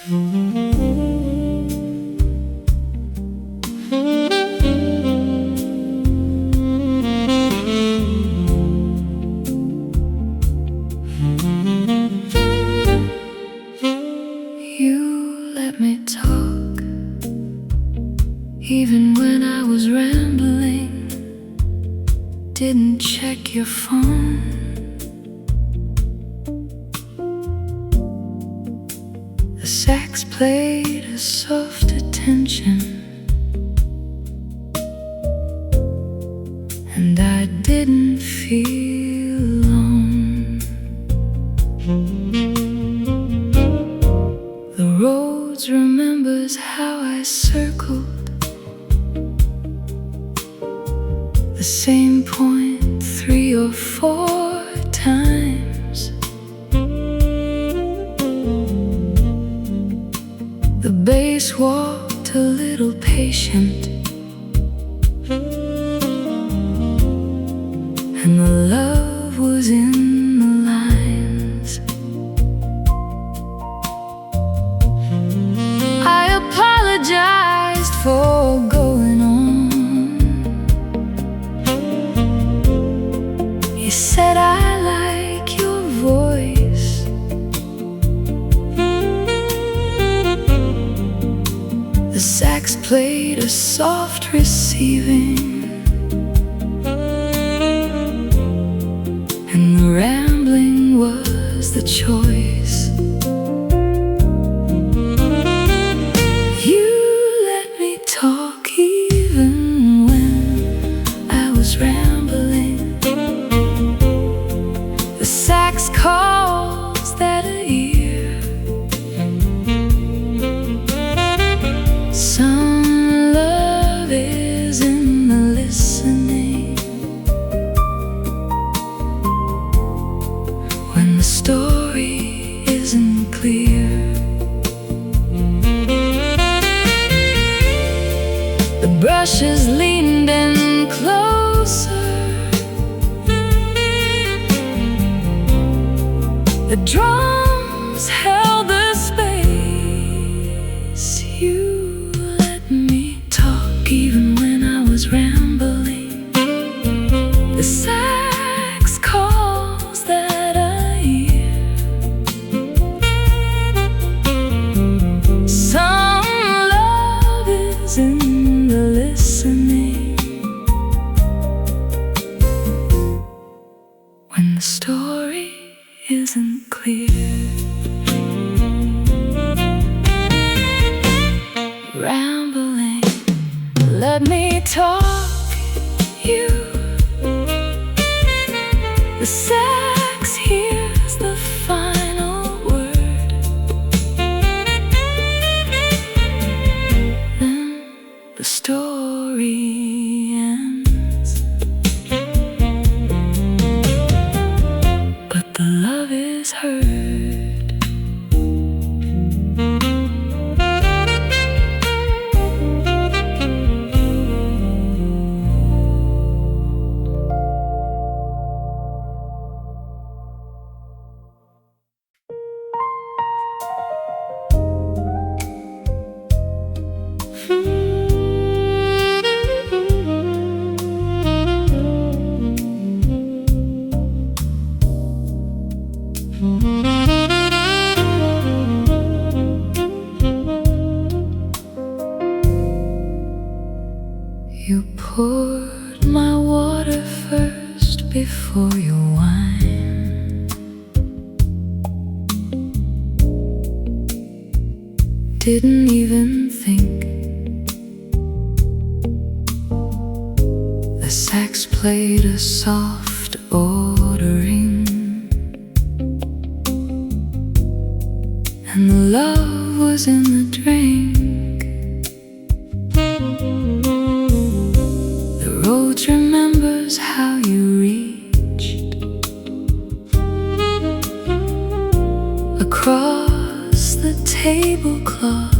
You let me talk, even when I was rambling. Didn't check your phone. The sax played a soft attention, and I didn't feel alone. The Rhodes remembers how I circled the same point 3 or 4 times. The bass walked a little patient, and the love was in the lines. I apologized for going on. You said I like your voice. The sax played a soft receiving, and the rambling was the choice. You let me talk even when I was rambling. The sax calls that a ear. Some love is in the listening. When the story isn't clear, the brushes leaned in closer. The drums held the space. You let me talk even when I was rambling. The sax calls that I hear. Some love is in the listening. When the story isn't clear. Rambling, let me talk you. The sax hears the final word. Then the story ends, but the love is heard. You poured my water first before your wine. Didn't even think. The sax played a soft ordering, and the love was in the drink. The Rhodes remembers how you reached across the tablecloth.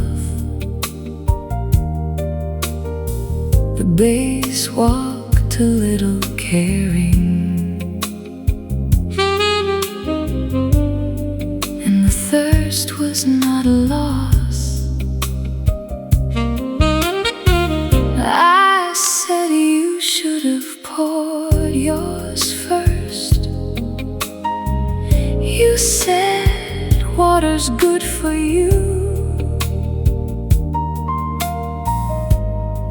The bass walked a little caring, and the thirst was not a loss. water's good for you.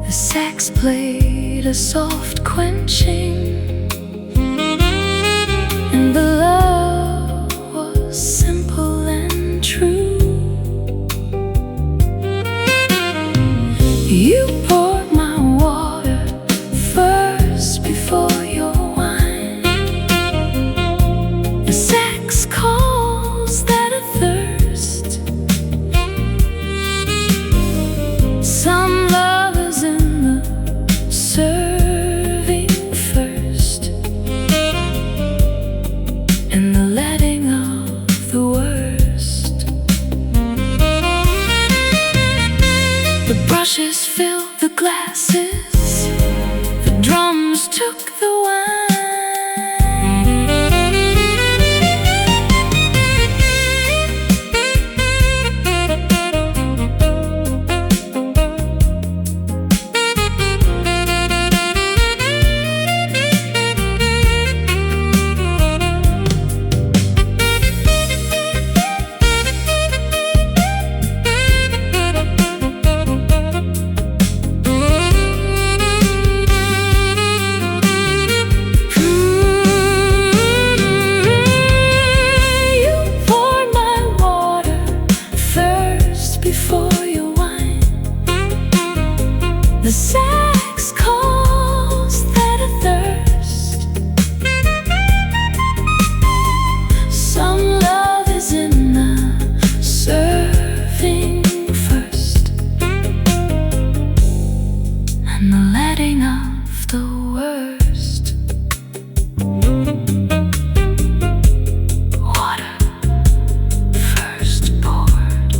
The sax played a soft quenching, and the love was simple and true. You poured my water first before your wine. The sax calls that a thirst. Some love is in the serving first, and the letting of the worst. The brushes filled the glasses, the drums took the wine. Before your wine, the sax calls that a thirst. Some love is in the serving first, and the letting of the worst. Water first poured,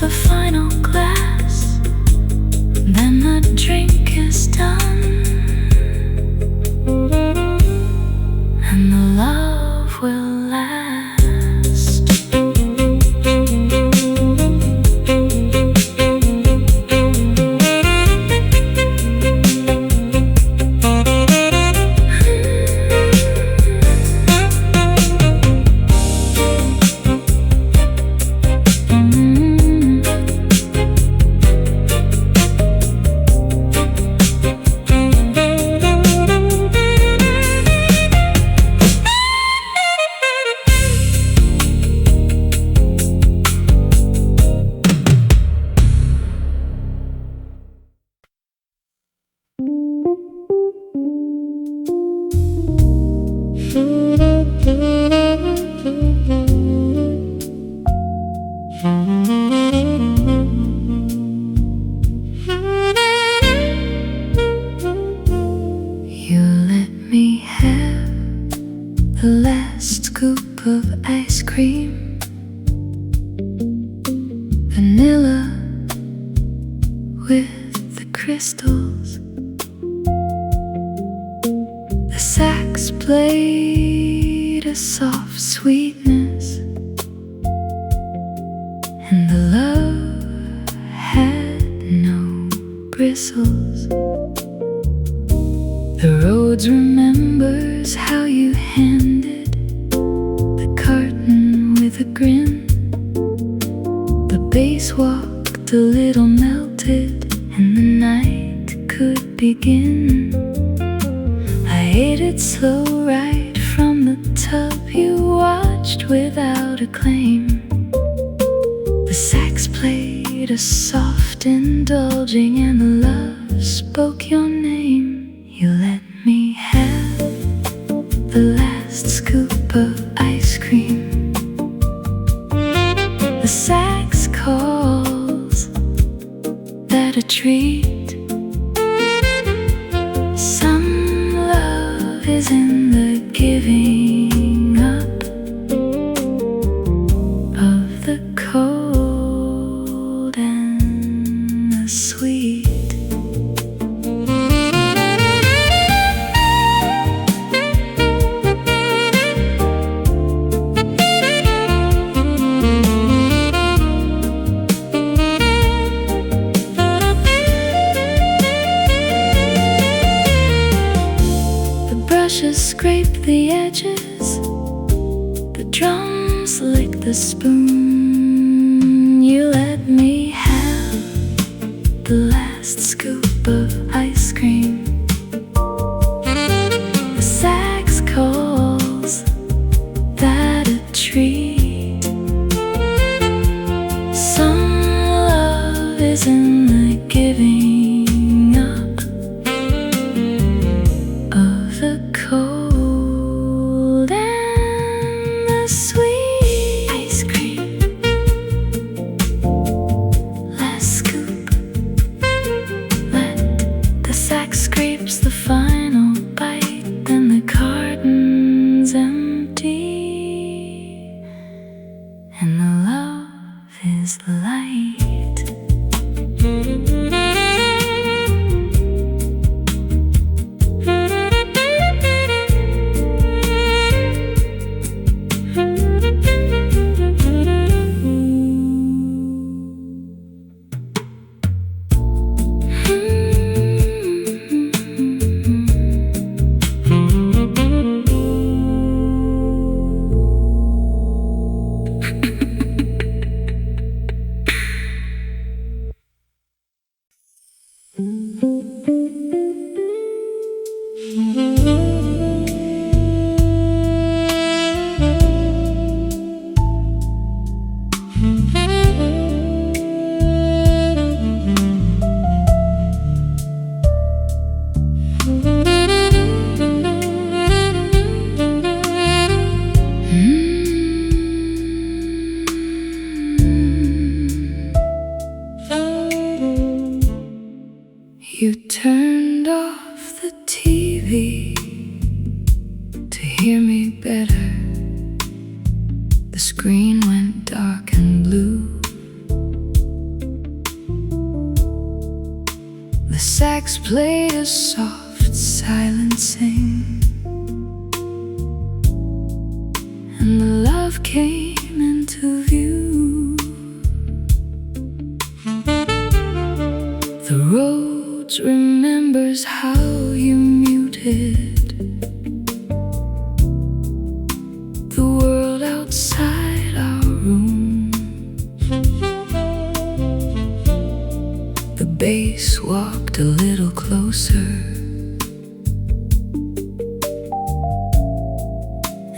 the final glass, then the drink is done, and the love will last. You let me have the last scoop of ice cream, vanilla with the crystals. The sax played a soft sweetness, and the love had no bristles. The Rhodes remembers how you handed the carton with a grin. The bass walked a little melted, and the night could begin. I ate it slow right from the tub. You watched without acclaim. The sax played a soft indulging, and the love spoke your name. You let me have the last scoop of ice cream. The sax calls that a treat. Some love is in the giving up of the cold and the sweet. edges. The drums lick the spoon. You let me have the last scoop of ice cream. The sax calls that a treat. Some love is in the giving up of the cold and the sweet. Ice cream, last scoop. Let the sax scrapes the final bite, then the carton's empty, and the love is light. You turned off the TV to hear me better. The screen went dark and blue. The sax played a soft silencing, and the love came into view. The Rhodes remembers how you muted the world outside our room. The bass walked a little closer,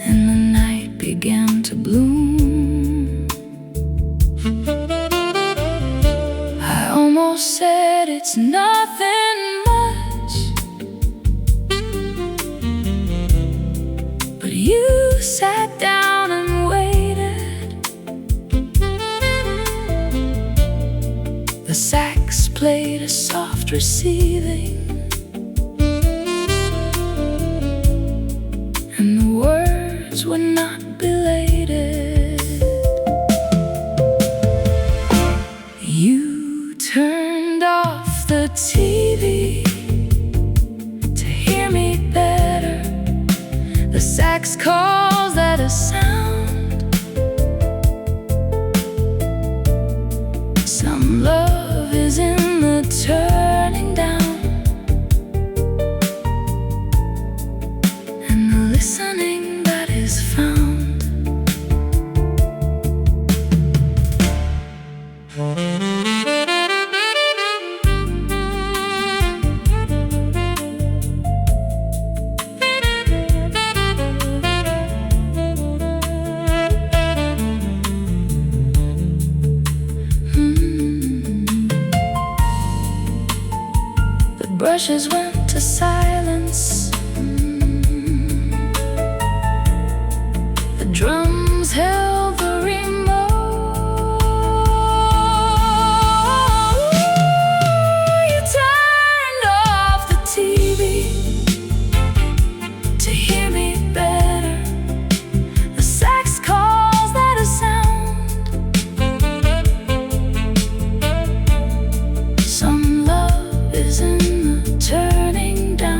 and the night began to bloom. I almost said it's nothing much, but you sat down and waited. The sax played a soft receiving, and the words were not belated. You turned off the TV to hear me better. The sax calls that a sound. Some love is in the turning down, and the listening that is found. The brushes went to silence. The drums held the remote. You turned off the TV to hear me better. The sax calls that a sound. Some love is in the turning down.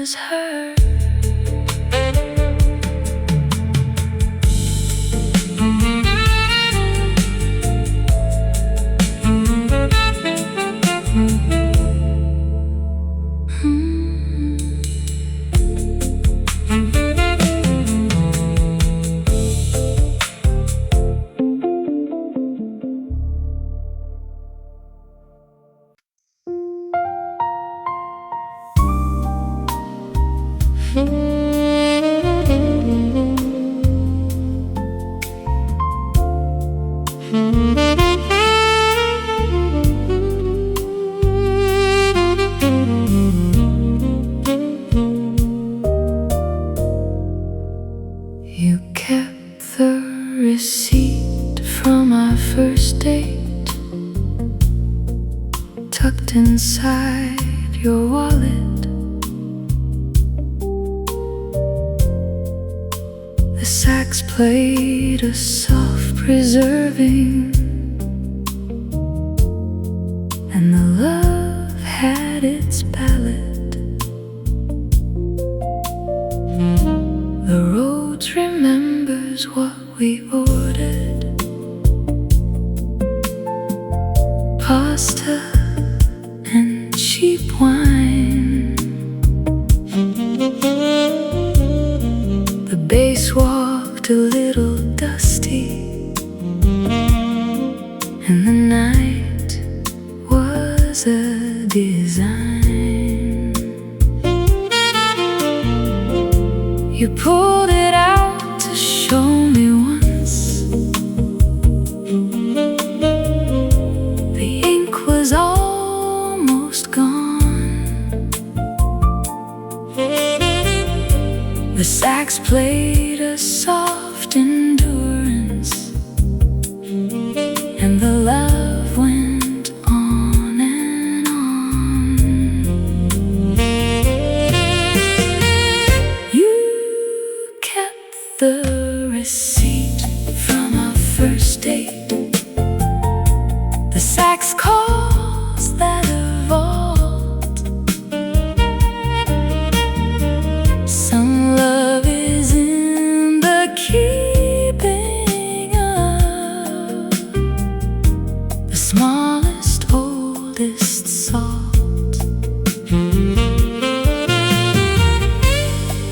is her. You kept the receipt from our first date tucked inside your wallet. The sax played a soft preserving, and the love had its ballad. The Rhodes remembers what we ordered: pasta and cheap wine. The bass walked a little dusty, and the night was a design. You pulled it out to show me once. The ink was almost gone. The sax played a soft endurance, and the love went on and on. You kept the receipt from our first date. The sax calls that a vault. Some love is in the keeping of the smallest, oldest salt.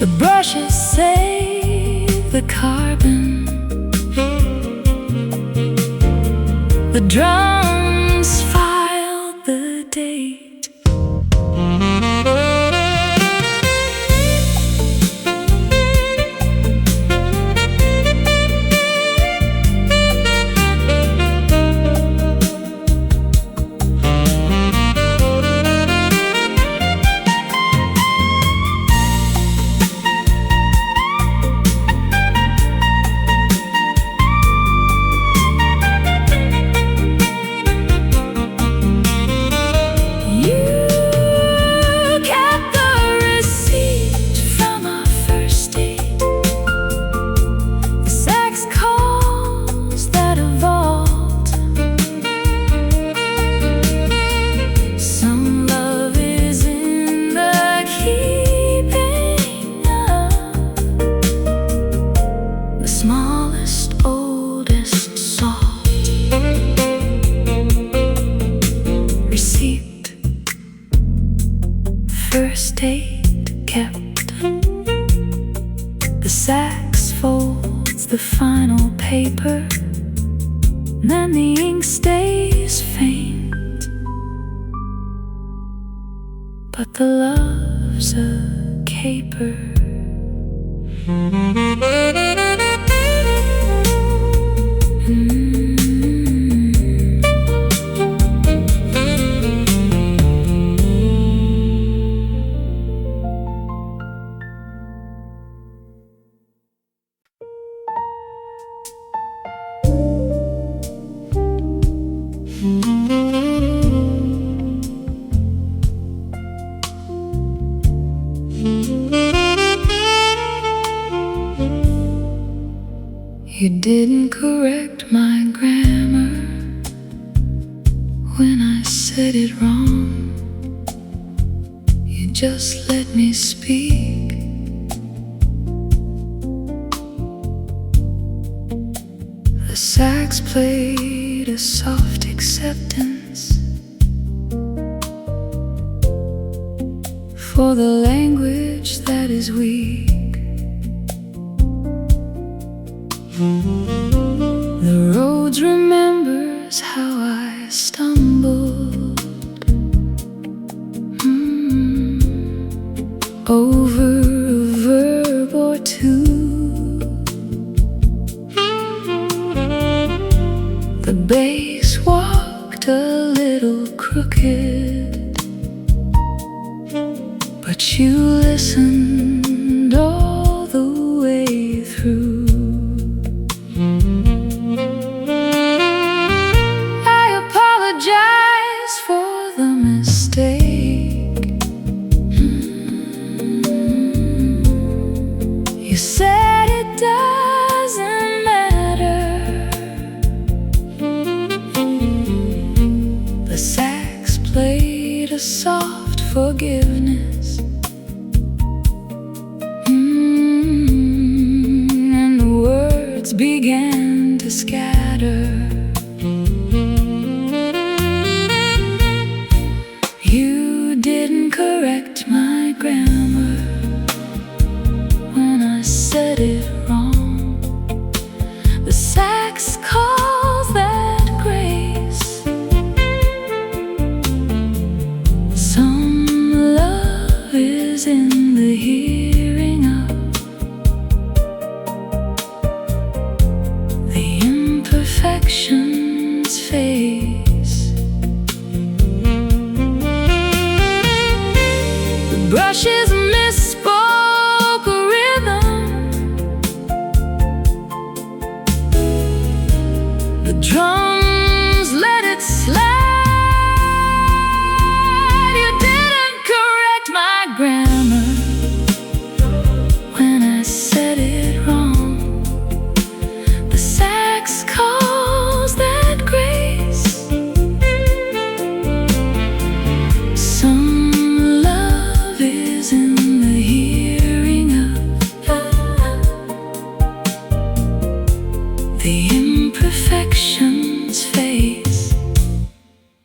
The brushes save the carbon, the drums filed the date. First date kept. The sax folds the final paper, then the ink stays faint, but the love's a caper. You didn't correct my grammar when I said it wrong. You just let me speak. The sax played a soft acceptance for the language that is weak. The Rhodes remembers how I stumbled over a verb or two. The bass walked a little crooked, but you listened all the way through. I apologize for the mistake. You said it doesn't matter. The sax played a soft forgiveness, and the words began to scatter. You didn't correct my grammar when I said it wrong. The sax calls that grace. Some love is in the hearing of the imperfections face. The brushes misspoke a rhythm. The drums let it slide. You didn't correct my grammar when I said it wrong. The sax calls that grace. Some love is in the hearing of the imperfections face.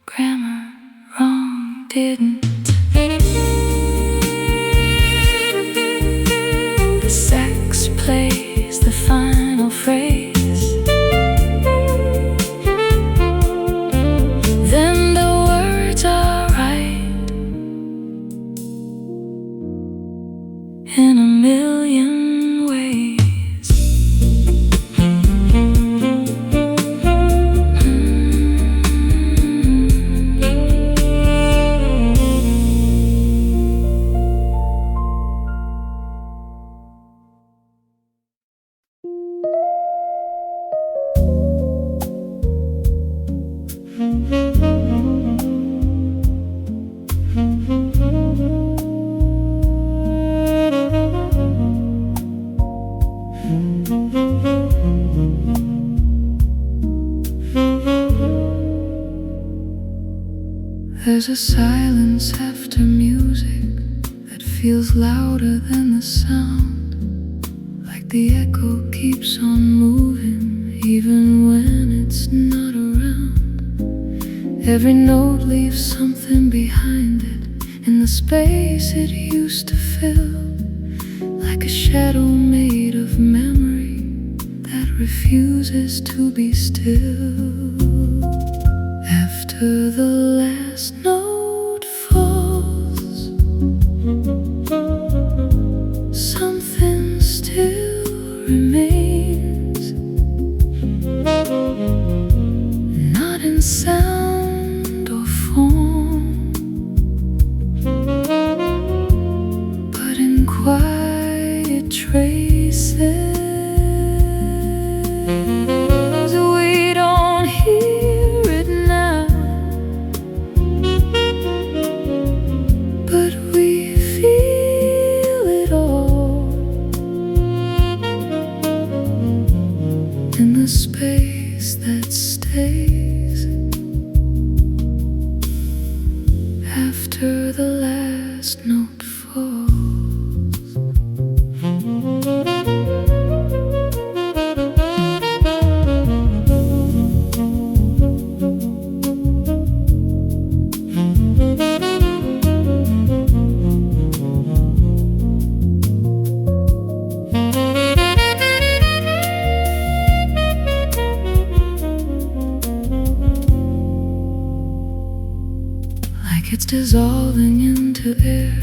Grammar wrong didn't. The sax plays the final phrase. Then the words are right in a million ways. There's a silence after music that feels louder than the sound, like the echo keeps on moving even when it's not around. Every note leaves something behind it in the space it used to fill, like a shadow made of memory that refuses to be still. After the last note falls, something still remains, not in sound or form, but in quiet traces. We don't hear it now, dissolving into air,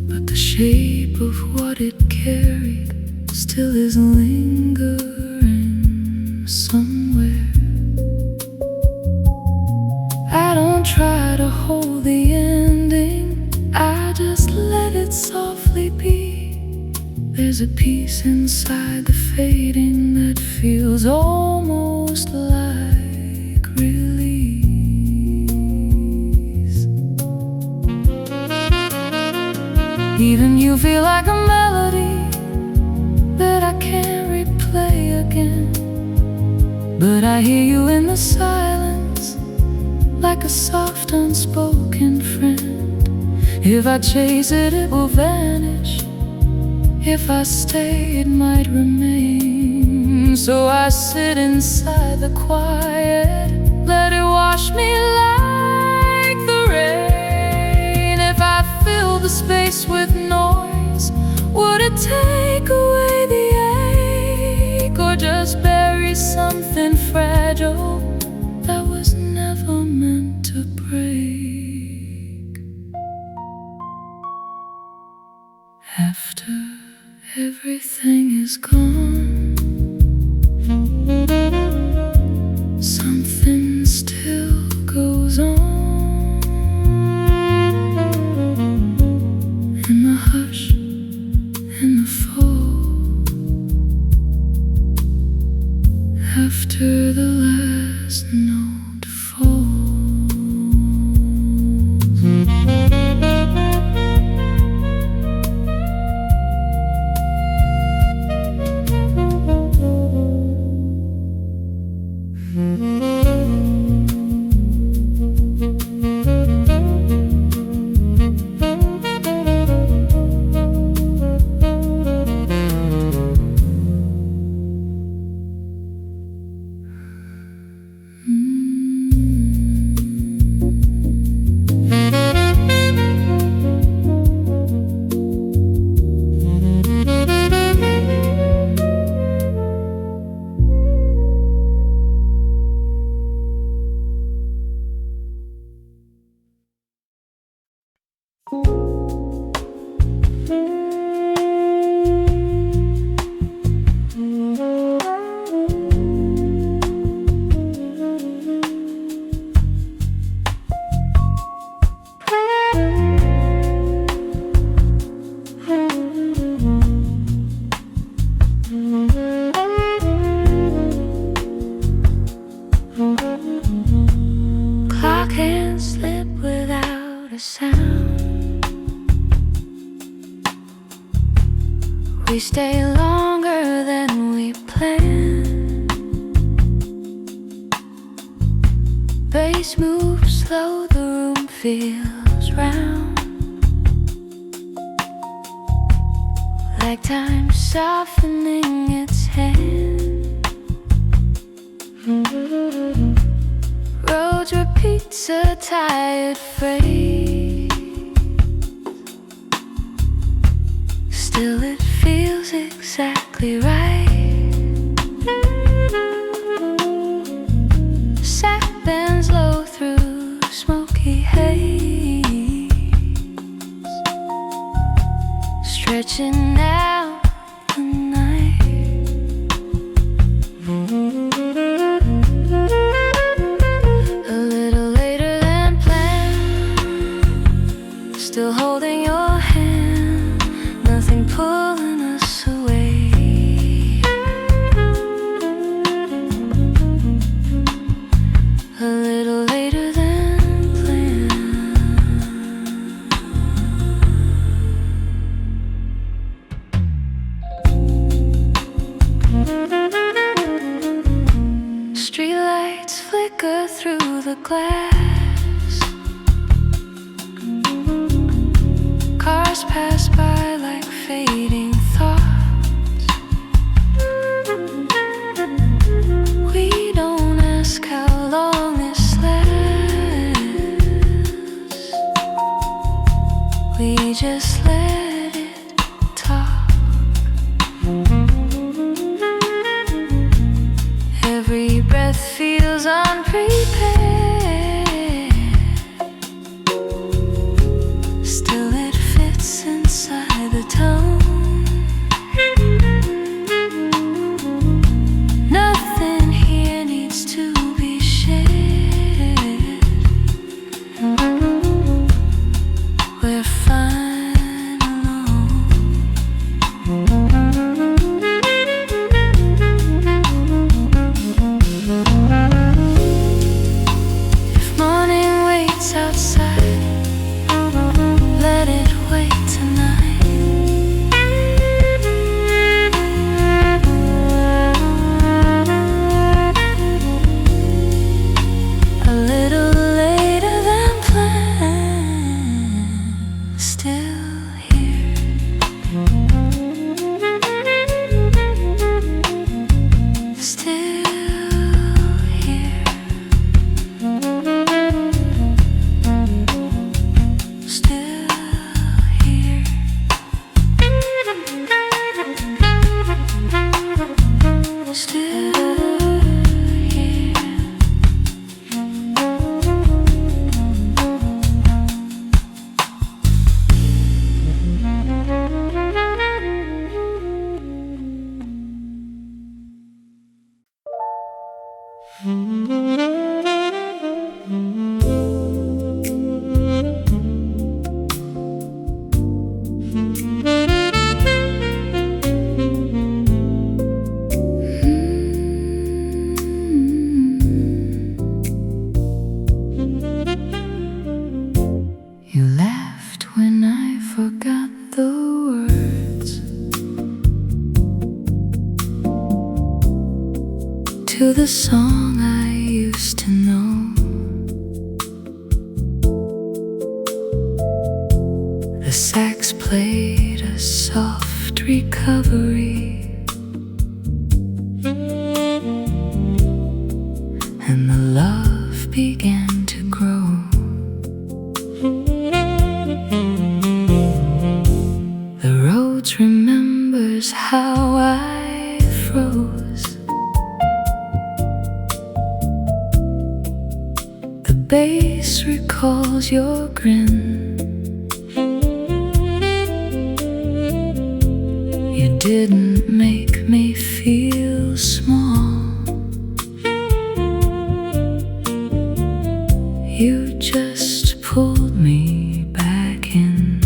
but the shape of what it carried still is lingering somewhere. I don't try to hold the ending, I just let it softly be. There's a peace inside the fading that feels almost like release. Even you feel like a melody that I can't replay again, but I hear you in the silence, like a soft unspoken friend. If I chase it, it will vanish. If I stay, it might remain. So I sit inside the quiet, let it wash me like the rain. If I fill the space with noise, would it take away the ache, or just bury something fragile that was never meant to break? After everything is gone, something still goes on. In the hush, in the fall, after the last note falls. Clock hands slip without a sound. We stay longer than we planned. Bass moves slow, the room feels round, like time softening its hand. Rhodes repeats a tired phrase, still it feels exactly right. Sack bends low through smoky haze, stretching out the night. A little later than planned, still holding your hand, nothing pulling us away. A little later than planned. Streetlights flicker through the glass, cars pass by like fading thoughts. We don't ask how long this lasts, we just let it talk. Every breath feels unprepared, to the song I used to know. The sax played a soft recovery, and the love began to grow. The Rhodes remembers how I froze. The bass recalls your grin. You didn't make me feel small. You just pulled me back in.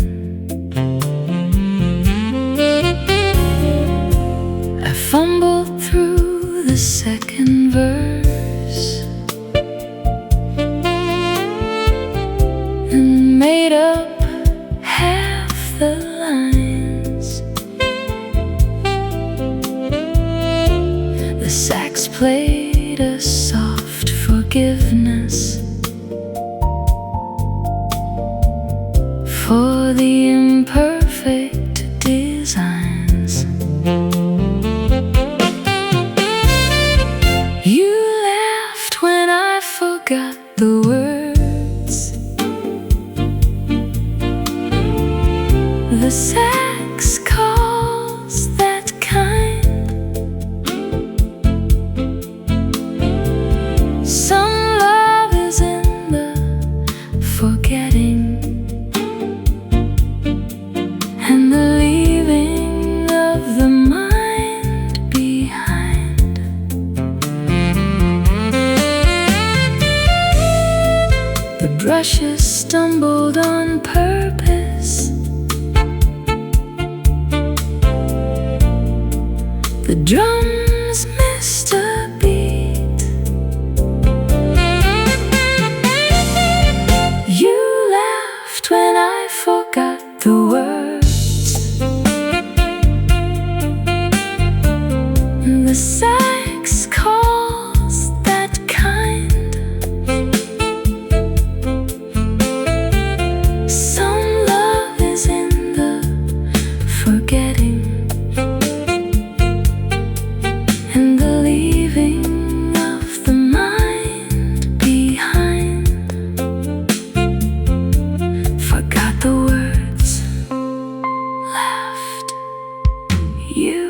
I fumbled through the second verse and made up half the lines. The sax played a soft forgiveness for the imperfect designs. You laughed when I forgot the words. The sax calls that kind. Some love is in the forgetting and the leaving of the mind behind. The brushes stumbled on purpose. The drums missed a beat. You laughed when I forgot the words. The sax calls that kind. Some love is in the forgetting and the leaving of the mind behind. Forgot the words, left you.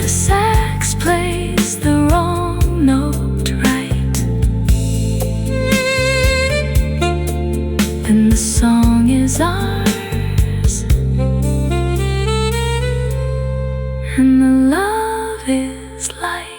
The sax plays the wrong note right, and the song is ours, and the love is light.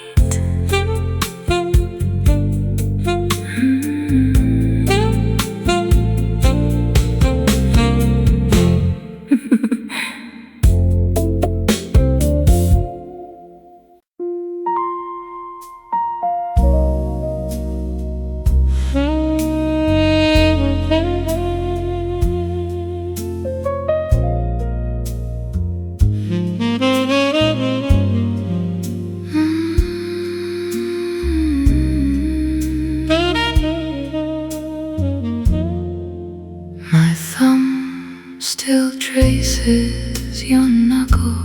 My thumb still traces your knuckle,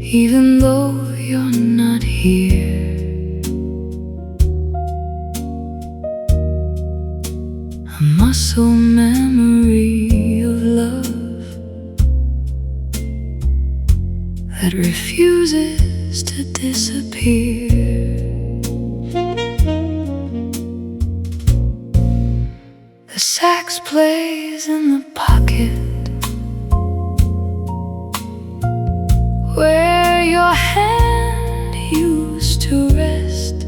even though you're not here. A muscle memory of love that refuses to disappear. The sax plays in the pocket where your hand used to rest.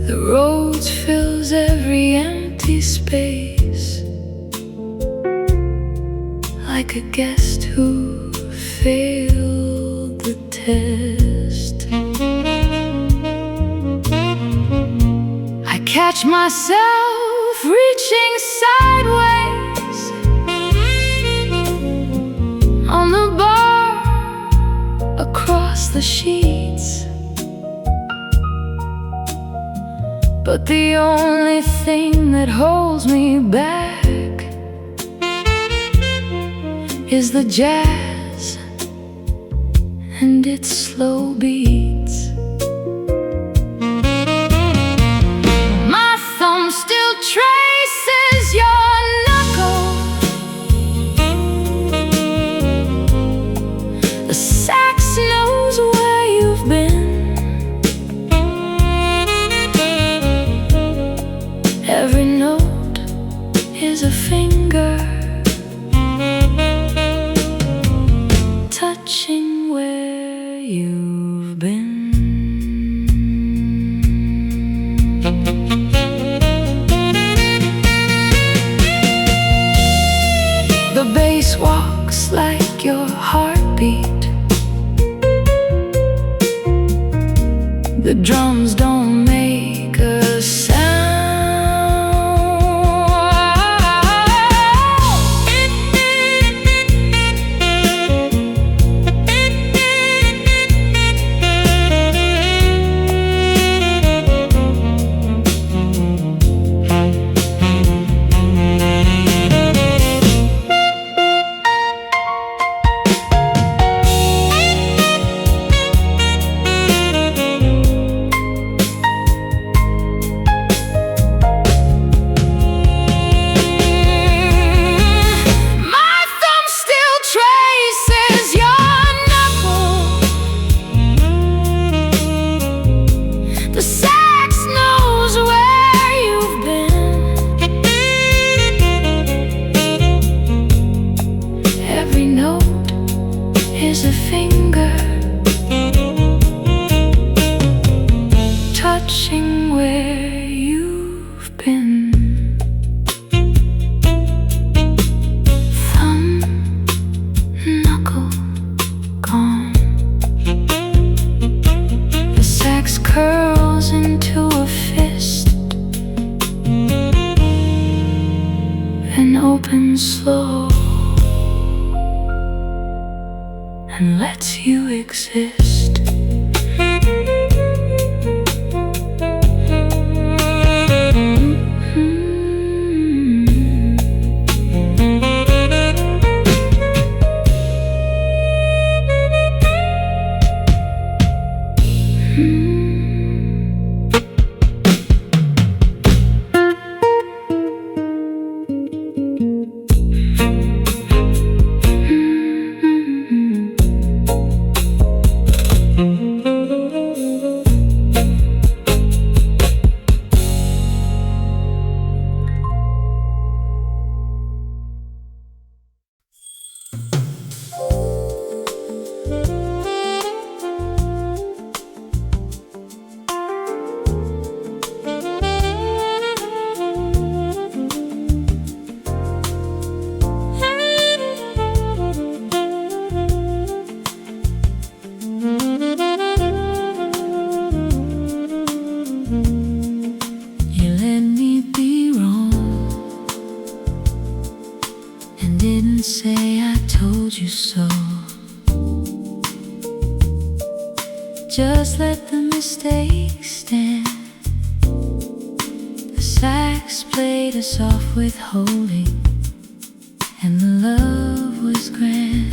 The Rhodes fills every empty space, like a guest who failed the test. I catch myself reaching sideways the sheets, but the only thing that holds me back is the jazz and its slow beats. My thumb still traces your knuckle. The sax knows where you've been. Every note is a finger touching where you've been. The bass walks like your heartbeat. The drums don't make a sound. Touching where you've been. Thumb, knuckle, gone. The sax curls into a fist and opens slow and lets you exist. Say I told you so. Just let the mistakes stand. The sax played us off with holding, and the love was grand.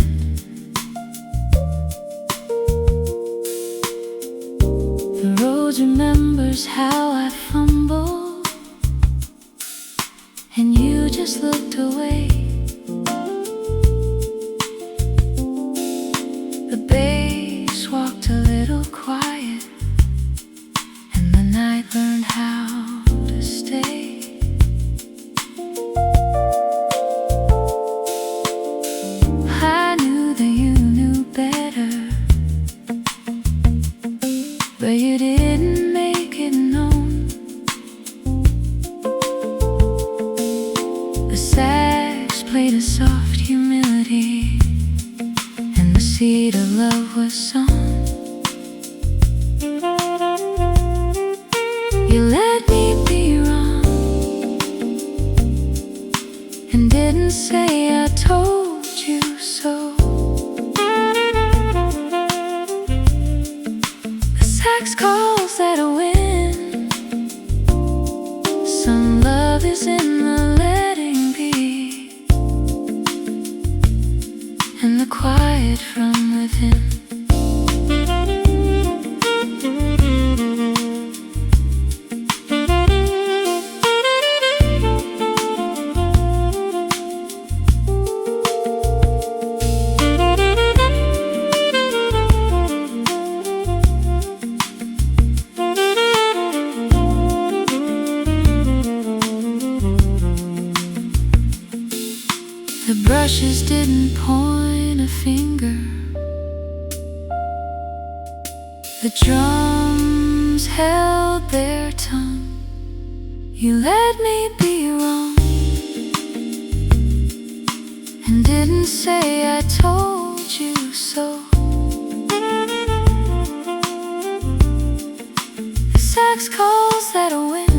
The Rhodes remembers how I fumbled, and you just looked away. The bass walked a little quiet, and the night learned how to stay. I knew that you knew better, but you didn't make it known. The sax played a soft humility, and the seed of love was sown. You let me be wrong, and didn't say I told you so. love is in the letting be, and the quiet from within. The brushes didn't point a finger, the drums held their tongue. You let me be wrong and didn't say I told you so. The sax calls that wind.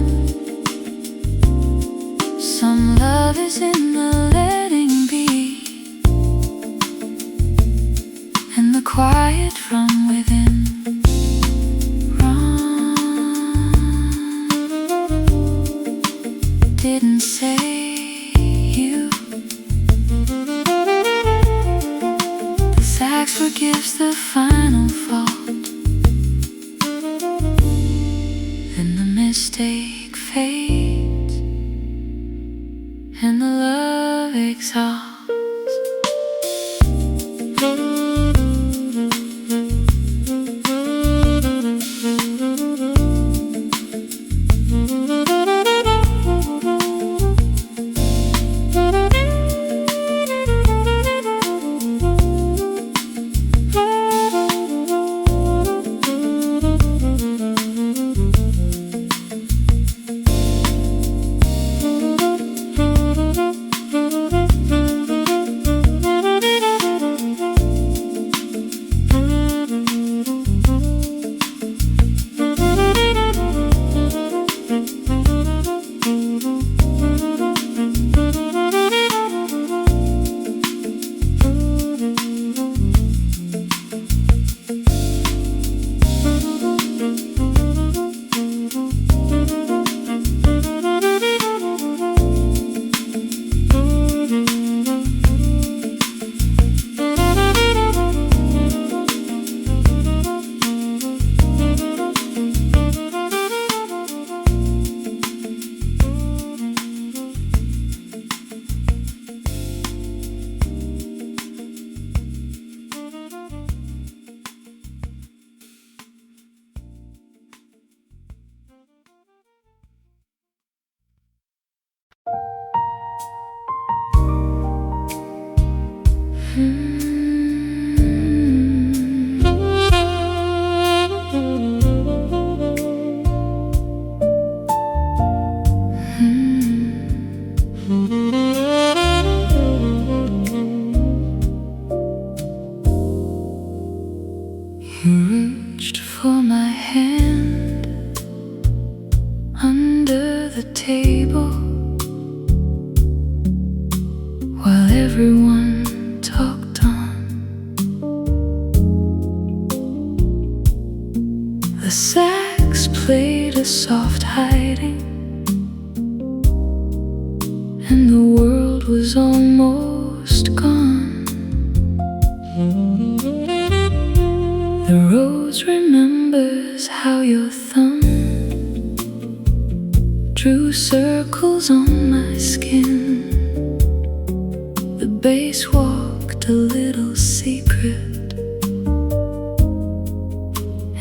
Some love is in the letting be, and the quiet from within. Didn't say you. The sax forgives the final fault, then the mistake fades and the love exalts. You reached for my hand under the table while everyone talked on. The sax played a soft hiding, and the world was almost gone. The Rhodes remembers how your thumb drew circles on my skin. The bass walked a little secret,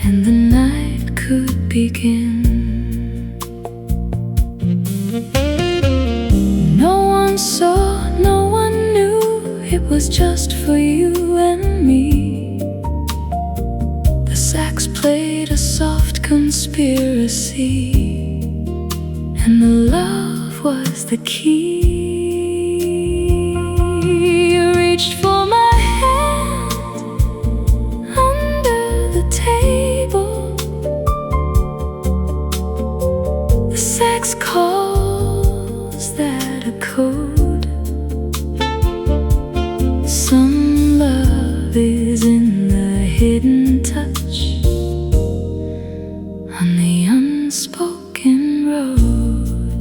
and the night could begin. No one saw, no one knew, it was just for you and me. The sax played a soft conspiracy, and the love was the key. You reached for my hand under the table. The sax calls that a code. Some love is in the hidden touch on the unspoken road.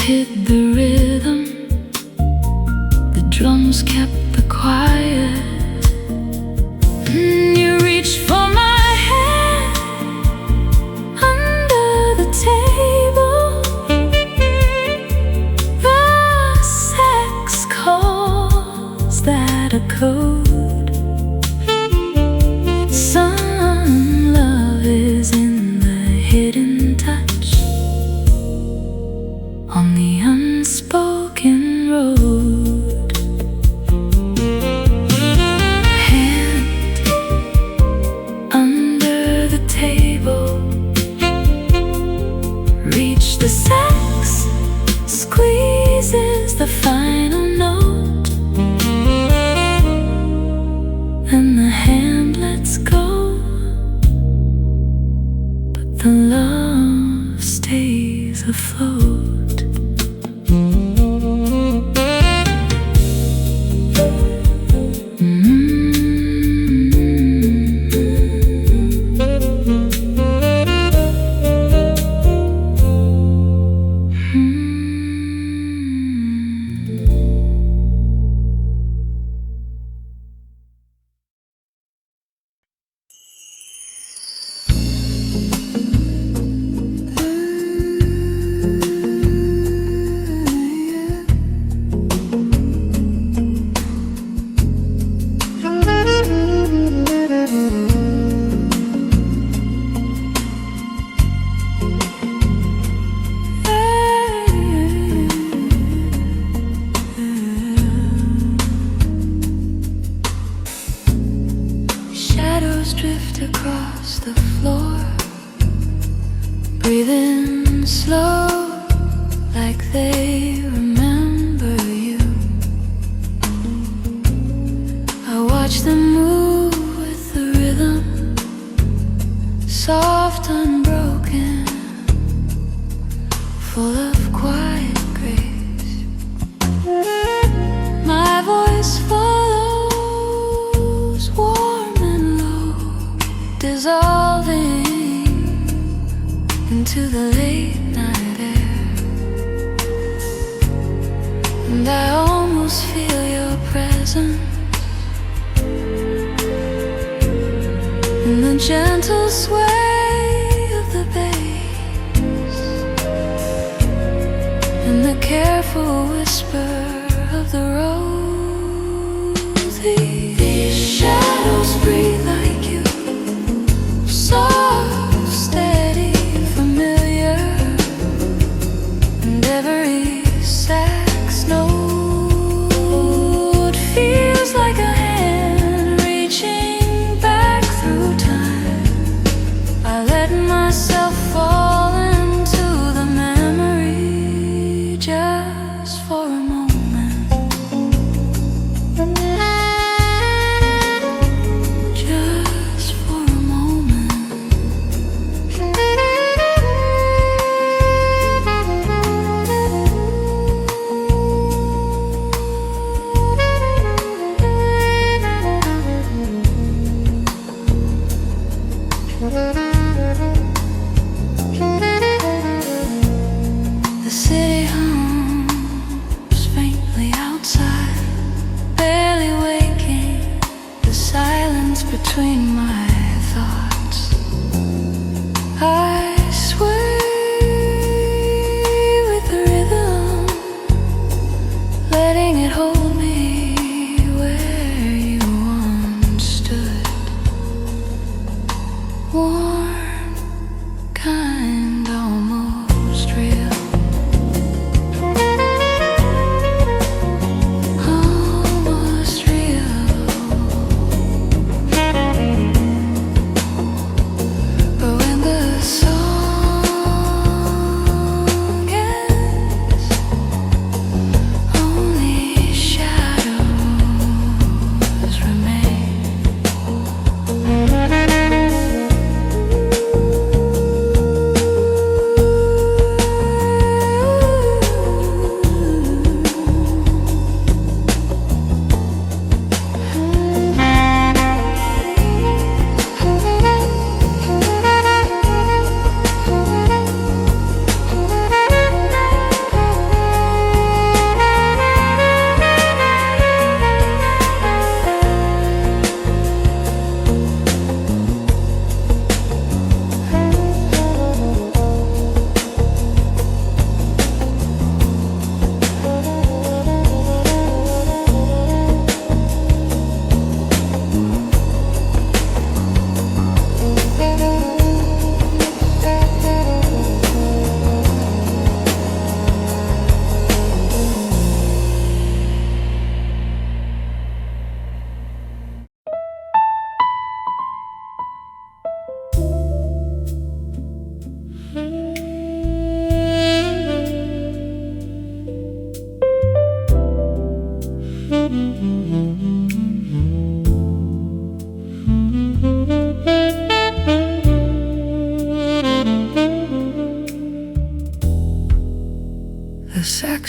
hit the rhythm, the drums kept the quiet. You reached for my hand under the table. The sex calls that a code. Some love is in the hidden touch, on the unspoken road. Hand under the table, reach the sex, squeezes the final note, and the hand lets go, but the love stays afloat. Drift across the floor, breathing slow like they remember you. I watch them move with the rhythm, soft, unbroken, full of quiet grace. My voice follows, warm and low, dissolving into the late night air. And I almost feel your presence in the gentle sway of the bass, in the careful whisper of the rose. These shadows breathe like you, soft, steady, familiar, and every sax note feels like a hand reaching back through time. I let myself fall into the memory just for a moment. Just for a moment. The city hums faintly outside, barely waking the silence between my thoughts. I sway with the rhythm, letting it hold me where you once stood. Warm, kind, almost real. Almost real.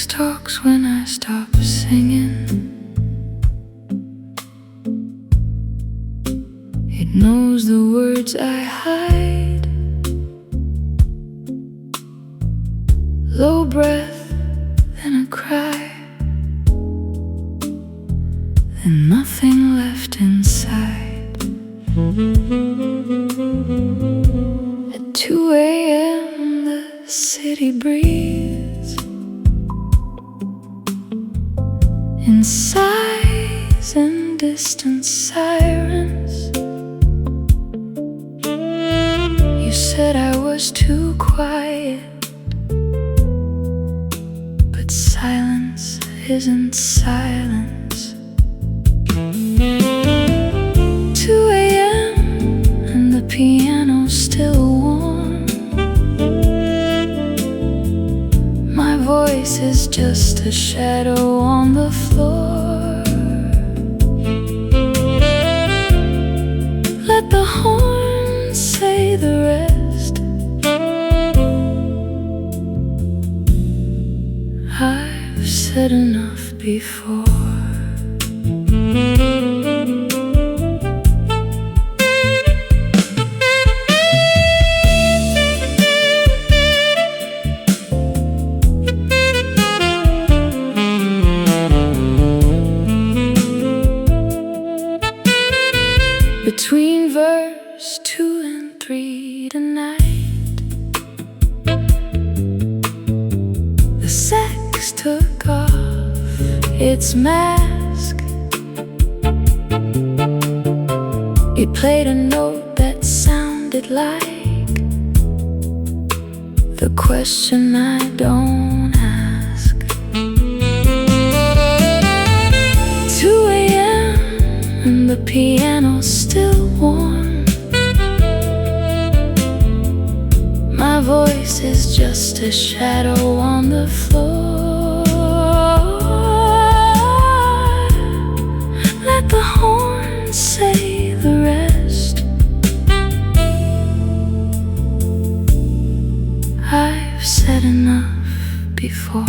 sax talks when I stop singing. It knows the words I hide. Low breath, then a cry, then nothing left inside. At 2 a.m. the city breathes in sighs and distant sirens. You said I was too quiet, but silence isn't silence. 2 a.m. and the piano's still warm. My voice is just a shadow on the floor. Let the horn say the rest. I've said enough before. Between verse 2 and 3 tonight, the sax took off its mask. It played a note that sounded like the question I don't ask. 2 a.m. and the piano's still warm. My voice is just a shadow on the floor. Let the horn say the rest. I've said enough before.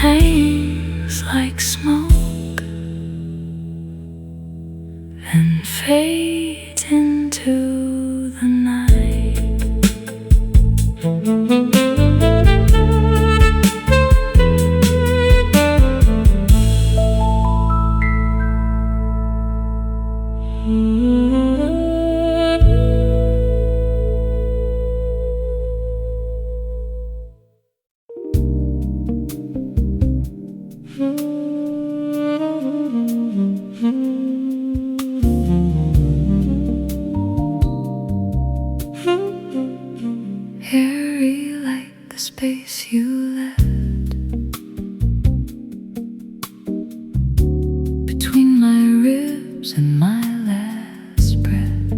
Hangs like smoke and fades into the night. Airy like the space you left between my ribs and my last breath.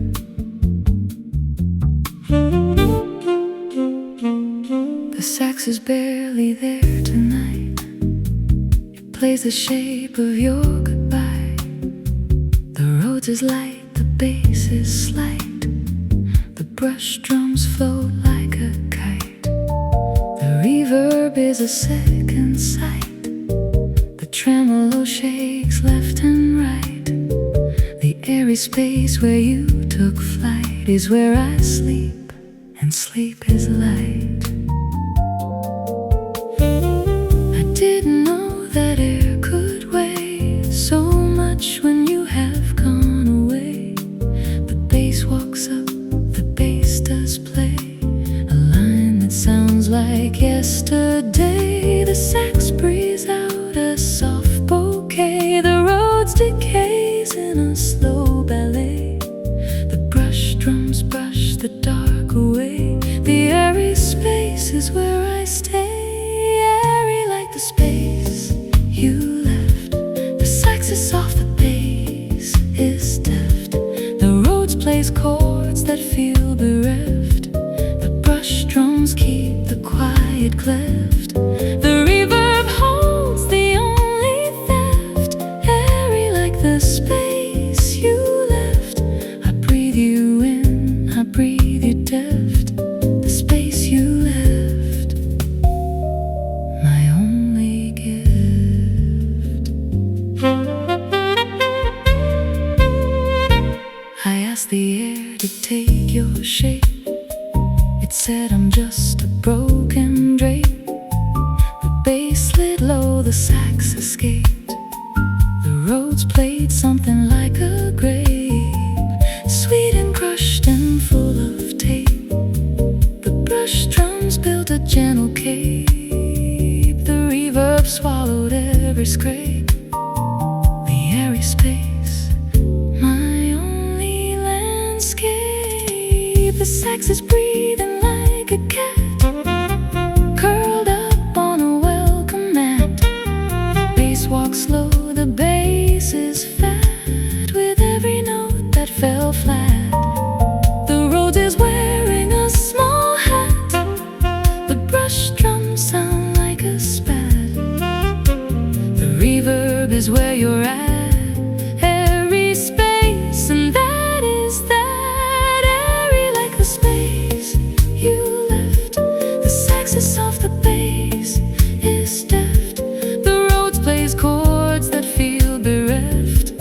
The sax is barely there tonight. It plays the shape of your goodbye. The Rhodes is light, the bass is slight. The brush drums float like a kite. The reverb is a second sight. The tremolo shakes left and right. The airy space where you took flight is where I sleep, and sleep is light. I didn't know that air could weigh so much when you have gone away. The bass walks up, the bass does play a line that sounds like yesterday. The sax breathes out a soft bouquet. The Rhodes decays in a slow ballet. The brush drums brush the dark away. The airy space is where I stay. Airy like the space you left. The sax is soft, the bass is deft. The Rhodes plays chords that feel bereft. The brush drums keep the quiet cleft. The reverb holds the only theft. said I'm just a broken drape. The bass slid low, the sax escaped. The Rhodes played something like a grape, sweet and crushed and full of tape. The brush drums built a gentle cape. The reverb swallowed every scrape. The airy space, my only landscape. The sax is breathing like a cat, curled up on a welcome mat. The bass walks slow, the bass is fat, with every note that fell flat. The Rhodes is wearing a small hat. The brush drums sound like a spat. The reverb is where you're at. Airy space, and that is that. Airy like the space you left. The sax is soft, the bass is deft. The Rhodes plays chords that feel bereft.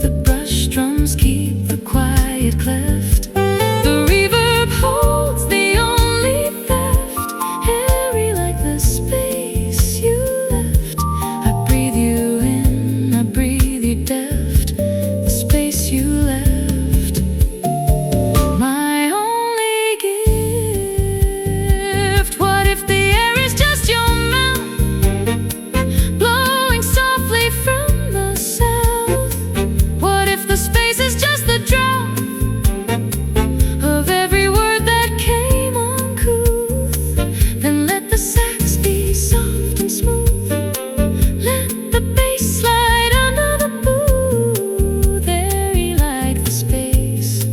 The brush drums keep the quiet cleft. The reverb holds the only theft. Airy like the space you left. I breathe you in, I breathe you deft. The space you left. My only gift. What if the air is just your mouth, blowing softly from the south? What if the space is just the drop of every word that came uncouth? Then let the sax be soft and smooth. Let the bass slide under the booth. Airy like the space.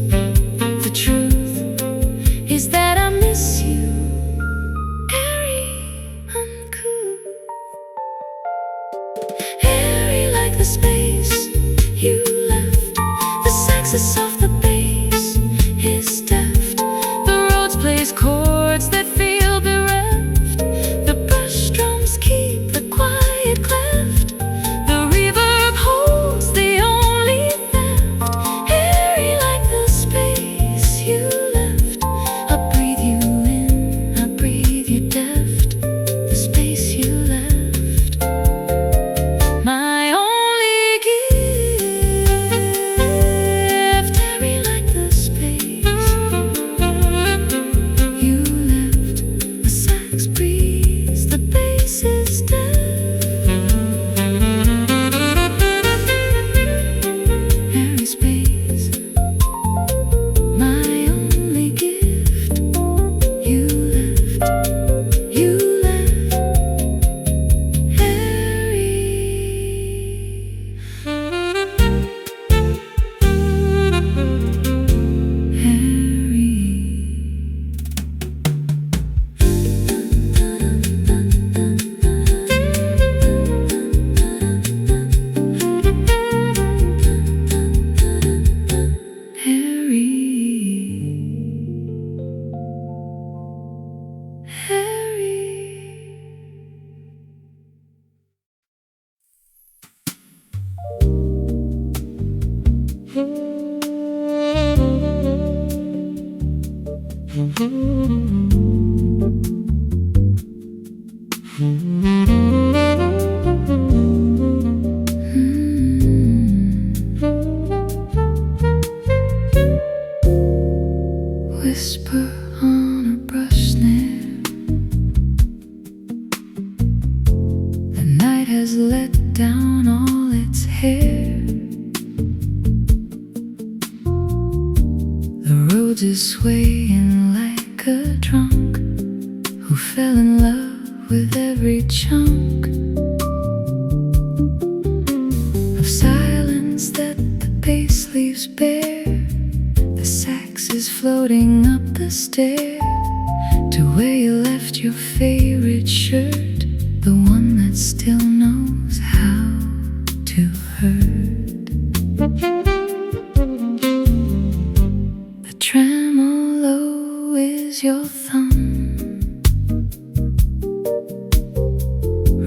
The truth is that I miss you, airy, uncouth. Airy like the space you left. The sax is soft, the bass is deft. The Rhodes plays chords that feel bereft. The brush drums keep the quiet cleft. The reverb holds the only theft. Airy like the space you left. I breathe you in, I breathe you deft. The space you left. My only gift. Airy like the space you left. The sax breathes, the bass is deft. Airy space, my only gift. You left, you left. Airy. Whisper on a brush snare. The night has let down all its hair. The Rhodes is swaying like a drunk who fell in love with every chunk of silence that the bass leaves bare. The sax is floating up the stair to where you left your favorite shirt, the one that still knows how to hurt. The tremolo is your thumb,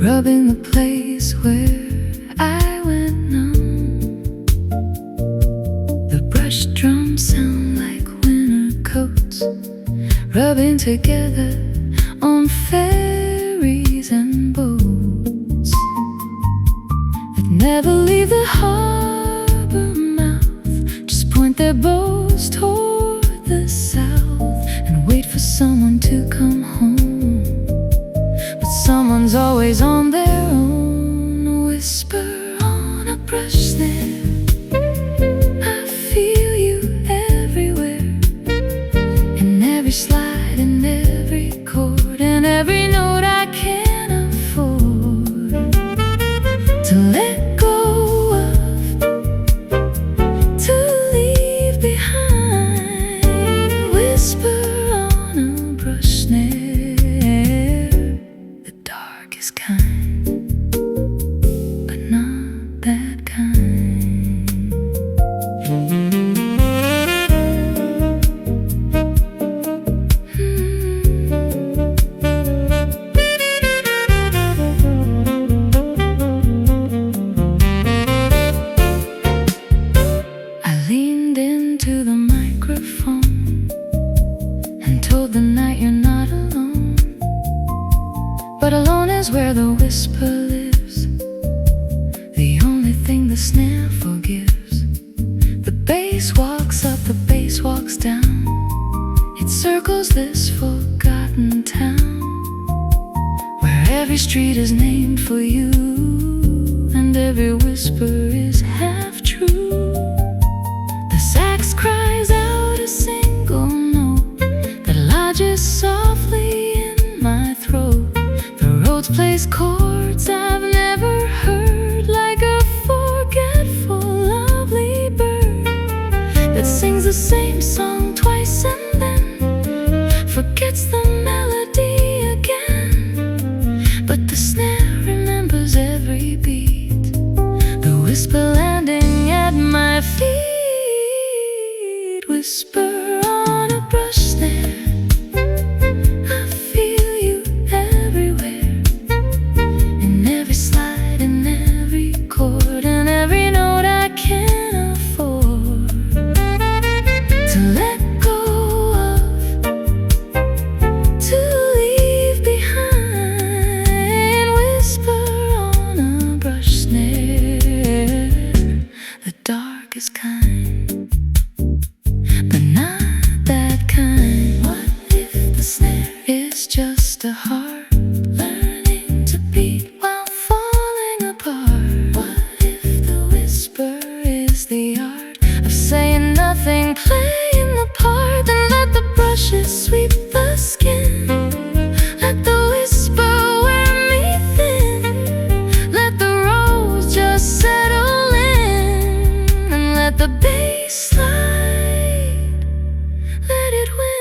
rubbing the place where I went numb. The brush drums sound like winter coats, rubbing together on ferries and boats that never leave the harbor mouth. Just point their boats toward the south and wait for someone to come home. But someone's always on their own. Whisper on a brush snare, I feel you everywhere, in every slide, in every chord, in every note I can't afford to let go of, to leave behind. Whisper on a brush snare, the darkest kind, but not that kind. I leaned into the microphone and told the night you're not alone. But alone is where the whisper lives, the only thing the snare forgives. The bass walks up, the bass walks down, it circles this forgotten town, where every street is named for you, and every whisper is half true. The sax cries out a single note that lodges softly in my throat. The Rhodes plays chords I've never heard, like a forgetful lovely bird that sings the same song twice and then forgets the melody again. But the snare remembers every beat, the whisper landing at my feet. Whisper on a brush snare, I feel you everywhere, in every slide, in every chord, in every note I can't afford to let go of, to leave behind. Whisper on a brush snare, the darkest kind, but not that kind. What if the snare is just a heart learning to beat while falling apart? What if the whisper is the art of saying nothing, playing the part? Then let the brushes sweep the skin, let the whisper wear me thin, let the roles just settle in, and let the bass slide, let it win.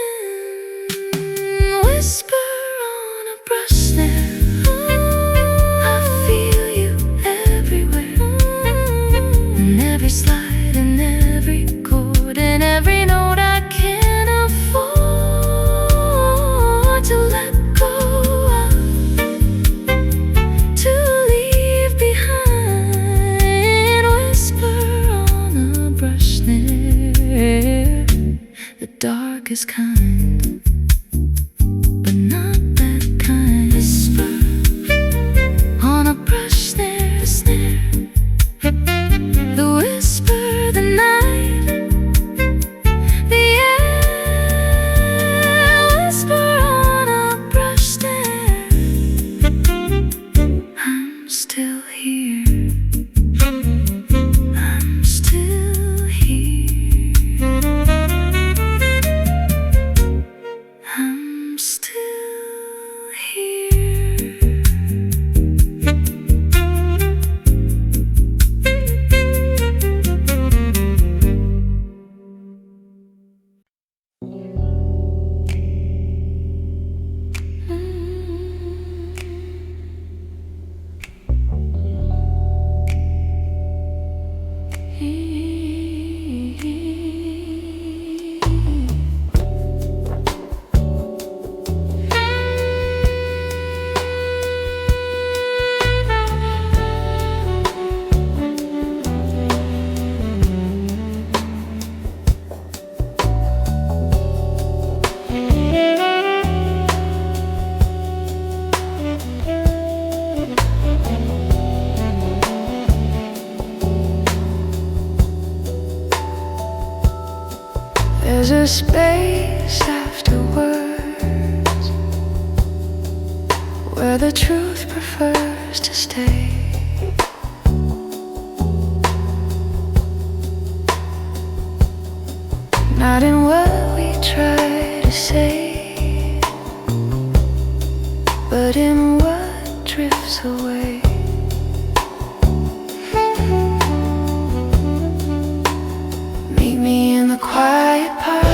Whisper on a brush snare, I feel you everywhere, in every slide, in every chord, in every note I can't afford a space afterwards where the truth prefers to stay. Not in what we try to say, but in what drifts away. Meet me in the quiet part,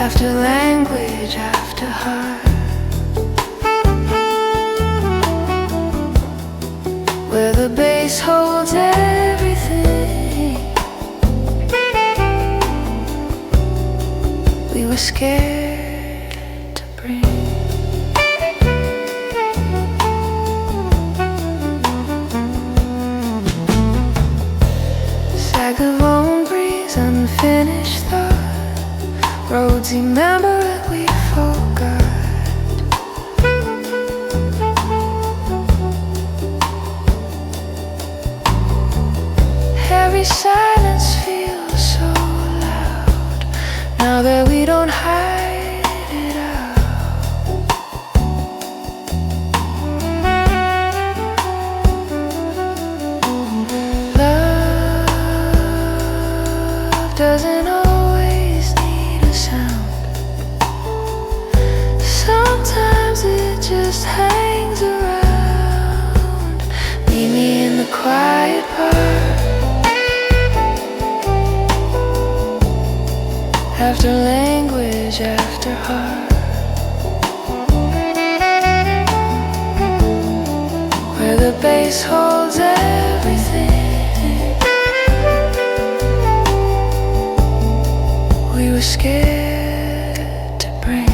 after language, after heart, where the bass holds everything we were scared to bring. Saxophone breeze, unfinished thought, Rhodes, remember that we forgot. Every silence feels so loud, now that we don't hide it out. Love doesn't always need a sound. Sometimes it just hangs around. Meet me in the quiet part, after language, after heart, where the bass holds everything we were scared to bring.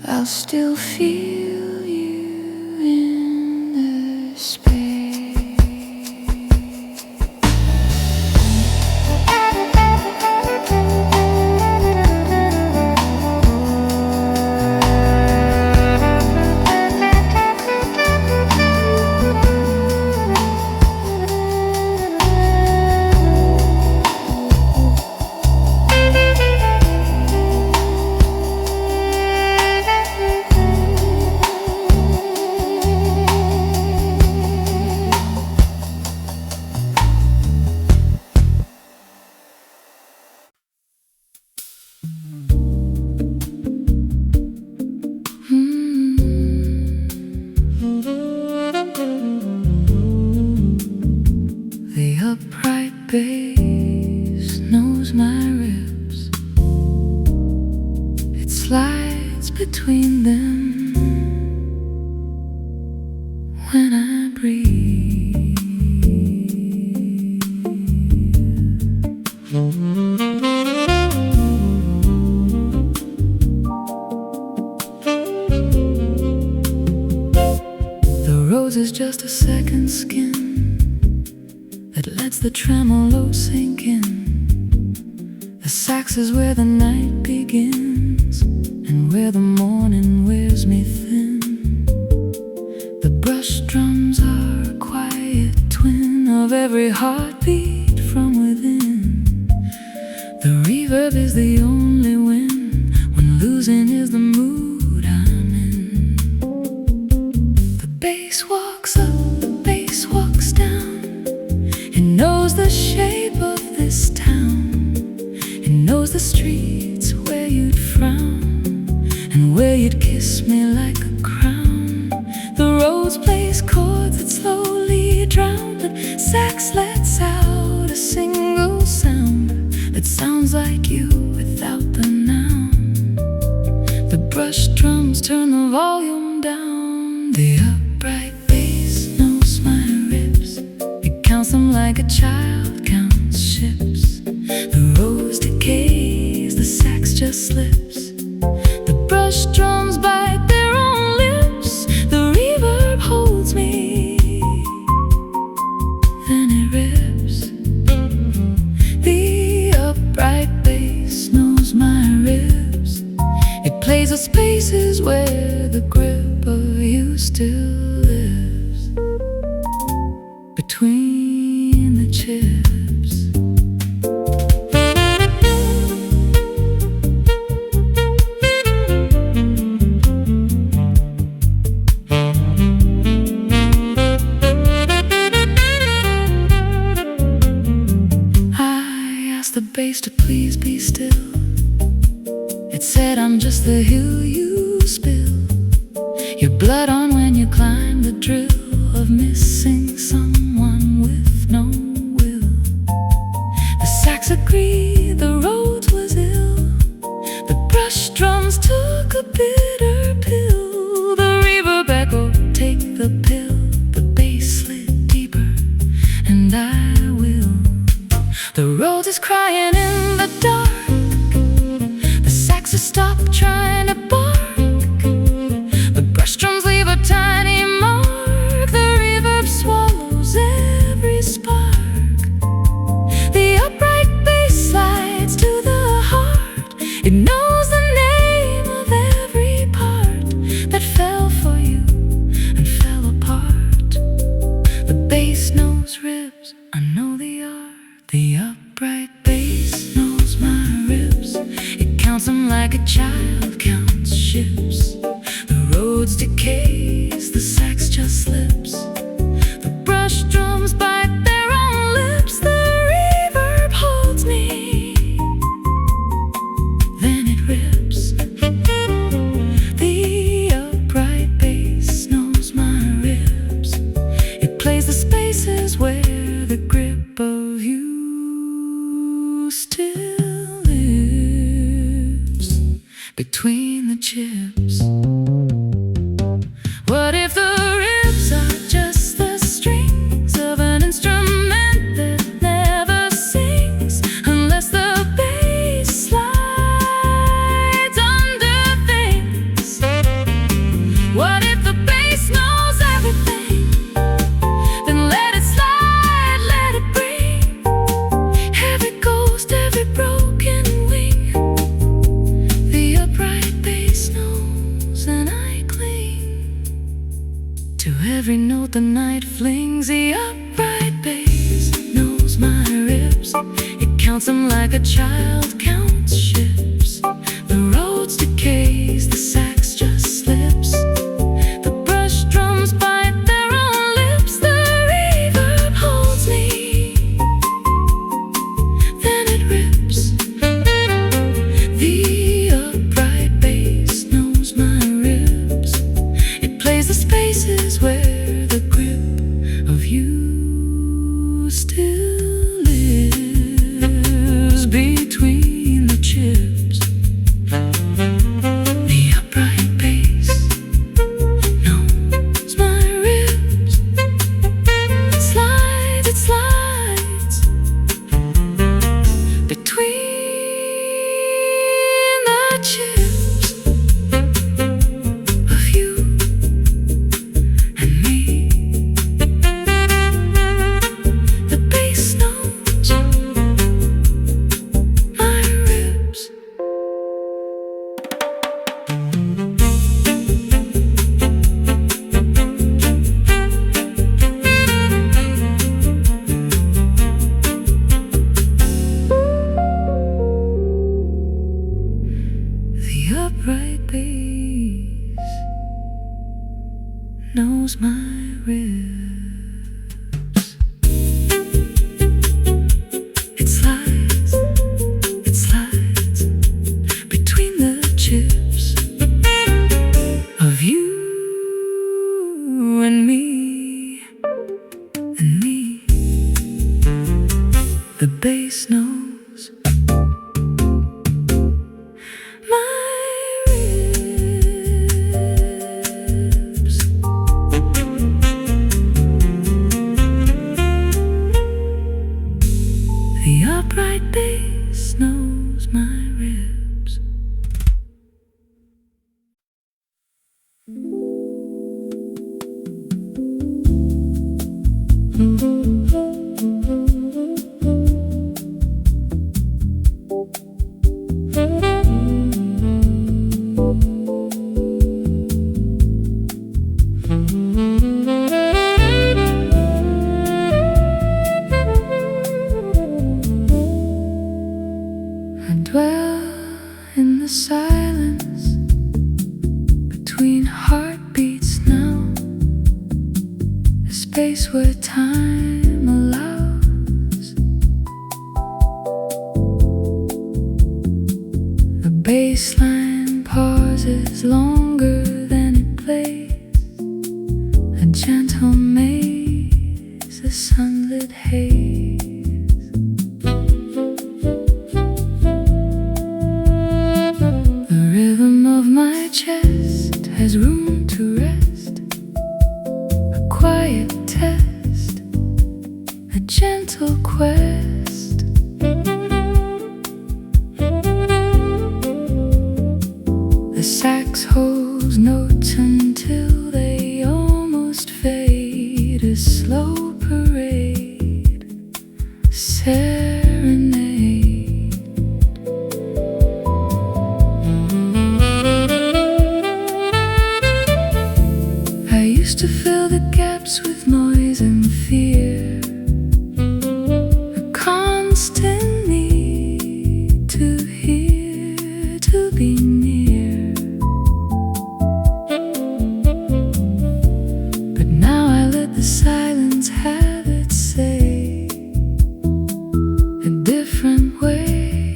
I'll still feel you in the space. The upright bass knows my ribs. It slides between them when I breathe. The rose is just a second skin that lets the tremolo sink in. The sax is where the night begins and where the morning wears me thin. The brush drums are a quiet twin of every heartbeat from within. The reverb is the only win when losing is the mood I'm in. The bass walks up, the bass walks down. It knows the shape of this town. It knows the streets where you'd frown and where you'd kiss me like a crown. The Rhodes plays chords that slowly drown, but sax lets out a single sound that's sounds like you without the noun. The brush drums turn the volume down. The upright bass knows my ribs. It counts them like a child counts ships. The rose decays, the sax just slips. The brush drums bite their own lips. The reverb holds me, then it rips. The upright bass knows my ribs. It plays the spaces where the grip of you still lives. Between the chips. The bass to please be still. It said I'm just the hill you spill your blood on when you climb the drill of missing someone with no will. The sax agreed the Rhodes was ill. The brush drums took a bitter pill. The reverb echoed, take the pill. The bass slid deeper, and I will. The Rhodes is crying in the dark. The sax has stopped trying to bark. The brush drums leave a tiny mark. The reverb swallows every spark. The upright bass slides to the heart. It knows the name of every part that fell for you and fell apart. The bass knows ribs, I know the art. The upright bass knows my ribs. It counts them like a child counts ships. The Rhodes decays, the sax just slips. The brush drums bite their own lips. The reverb holds me, then it rips. The upright bass knows my ribs. It plays the spaces where the grip of you still lives. Between the chips. What if the ribs are just the strings of an instrument that never sings unless the bass slides under things? What if the bass knows everything? Then let it slide, let it bring every ghost, every broken wing. The upright bass knows, and I cling to every note the night flings. The upright bass knows my ribs. It counts them like a child counts ships. The Rhodes decays, the sax just slips. The brush drums bite their own lips. The reverb holds me, then it rips. The upright bass knows my ribs. It plays the spaces where the grip of you still lives. Between the chips. The upright bass knows my ribs. It slides, it slides between the chips of you and me. The bass knows my ribs. The upright bass knows my ribs. It slides between the chips of you and me, and me. The bass knows space where time allows. The bassline pauses longer than it plays. A gentle maze, a sunlit haze. The rhythm of my chest has room to rest. A quiet test, a gentle quest. The sax holds notes until they almost fade. A slow parade, serenade. I used to fill the gaps with noise and fear, a constant need to hear, to be near. But now I let the silence have its say, a different way,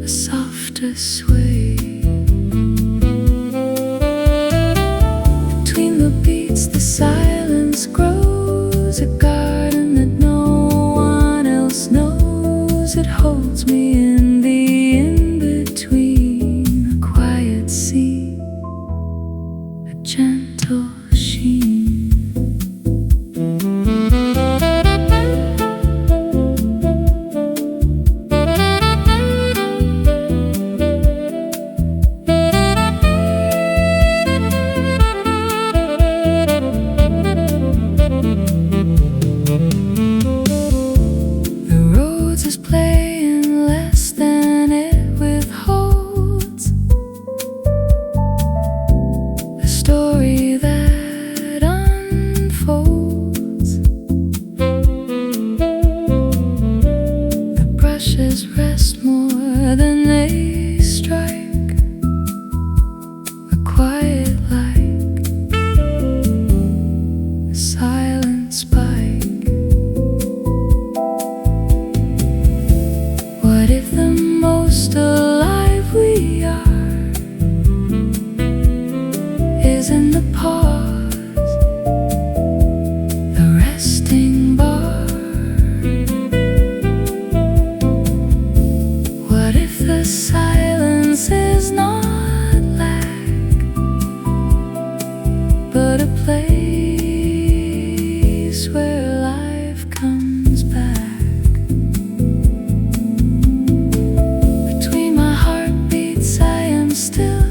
a softer sway. Between the beats the silence grows, a garden that no one else knows. It holds me in the in-between, a quiet scene, a gentle sheen. The Rhodes is playing less than it withholds, a story that unfolds. The brushes rest more than they strike, a quiet like, a silent spike. What if the most alive we are is in the pause, the resting bar? What if the silence is not lack, but a place where life comes back? Between my heartbeats I am still,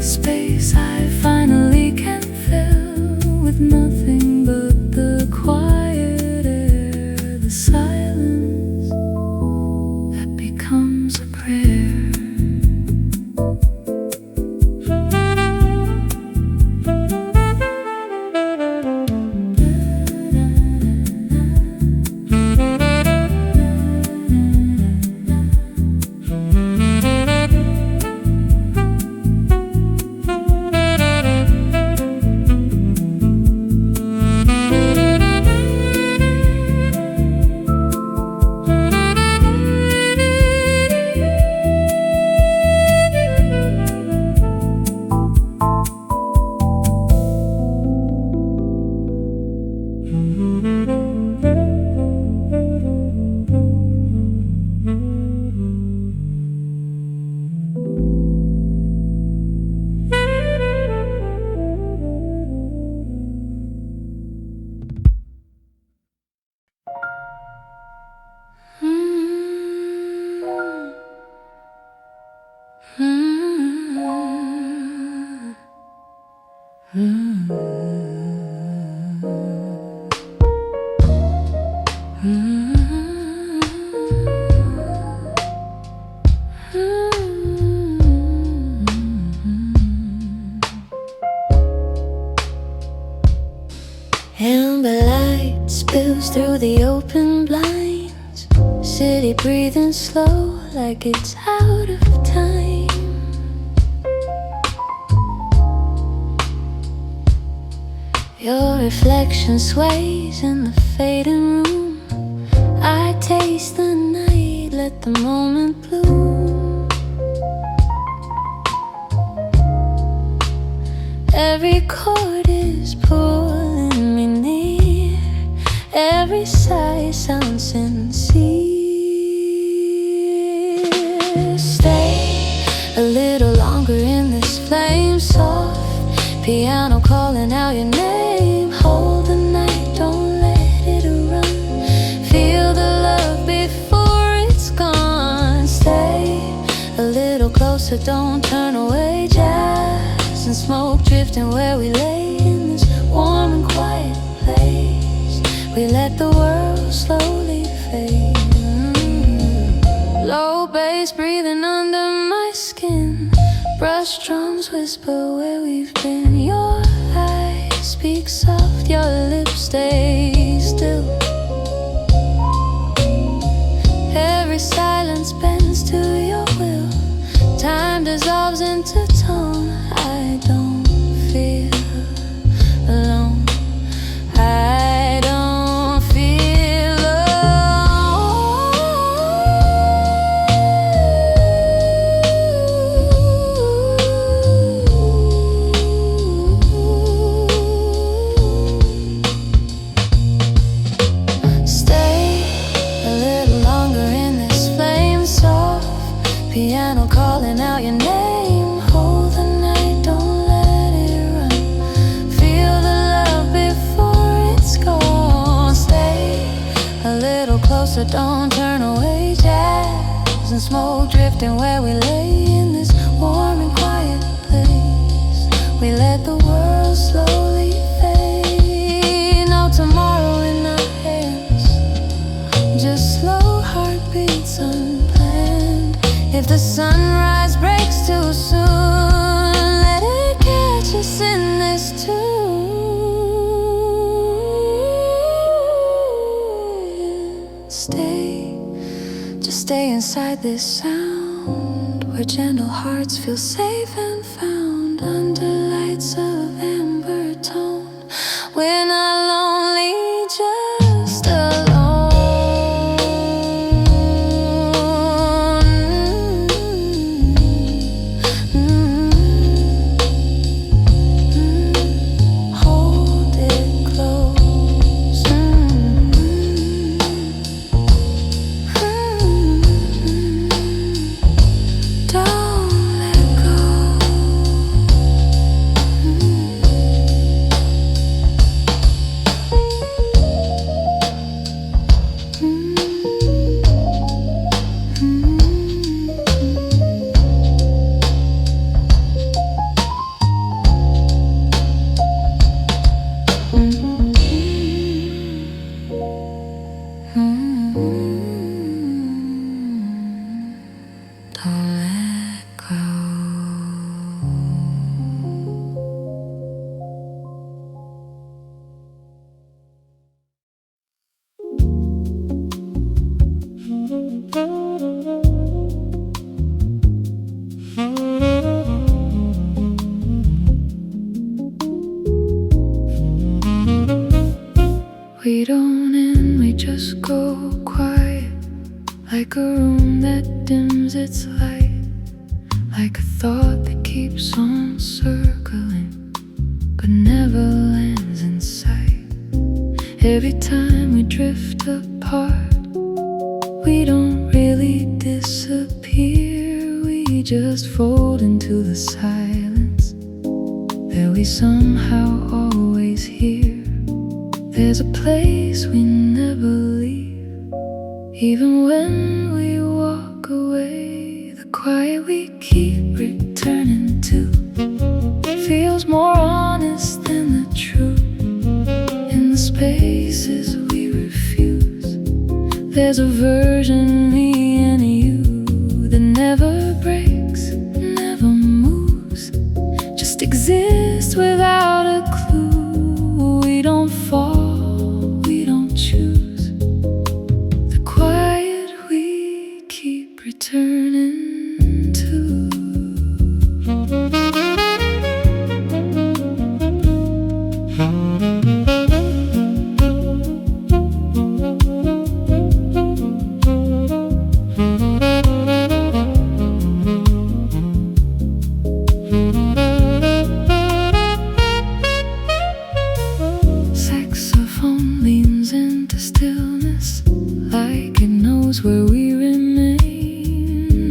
space I finally can fill with nothing but the quiet air, the silence that becomes a prayer. Amber light spills through the open blinds, city breathing slow like it's out of time. Your reflection sways in the fading room. I taste the night, let the moment bloom. Every chord is pulling me near. Every sigh sounds sincere. Stay a little longer in this flame, soft piano calling out your name. Hold the night, don't let it run. Feel the love before it's gone. Stay a little closer, don't turn away. Jazz and smoke drifting where we lay in this warm and quiet place. We let the world slowly fade. Low bass breathing under my skin. Brush drums whisper where we've been. Your eyes speak soft, your lips stay still. Every silence bends to your will. Time dissolves into tone. I don't feel alone. I don't feel alone. Stay a little longer in this flame, soft piano calling out your name. Hold the night, don't let it run. Feel the love before it's gone. Stay a little closer, don't turn away. Jazz and smoke drifting where we lay in this warm and quiet place. We let the world slowly fade. No tomorrow in our hands, just slow heartbeats unplanned. If the sunrise breaks too soon, let it catch us in this tune. Stay, just stay inside this sound, where gentle hearts feel safe and found. Under lights of amber tone, we're not lonely, just alone. Hold it close. Don't let go. Don't let go. We don't end, we just go quiet, like a room that dims its light, like a thought that keeps on circling, but never lands in sight. Every time we drift apart, we don't really disappear, we just fold into the silence that we somehow always hear. There's a place we never leave, even when we walk away. The quiet we keep returning to feels more honest than the truth. In the spaces we refuse, there's a version me and you that never breaks, never moves, just exists without a clue. We don't fall, we don't choose. The quiet we keep returning to.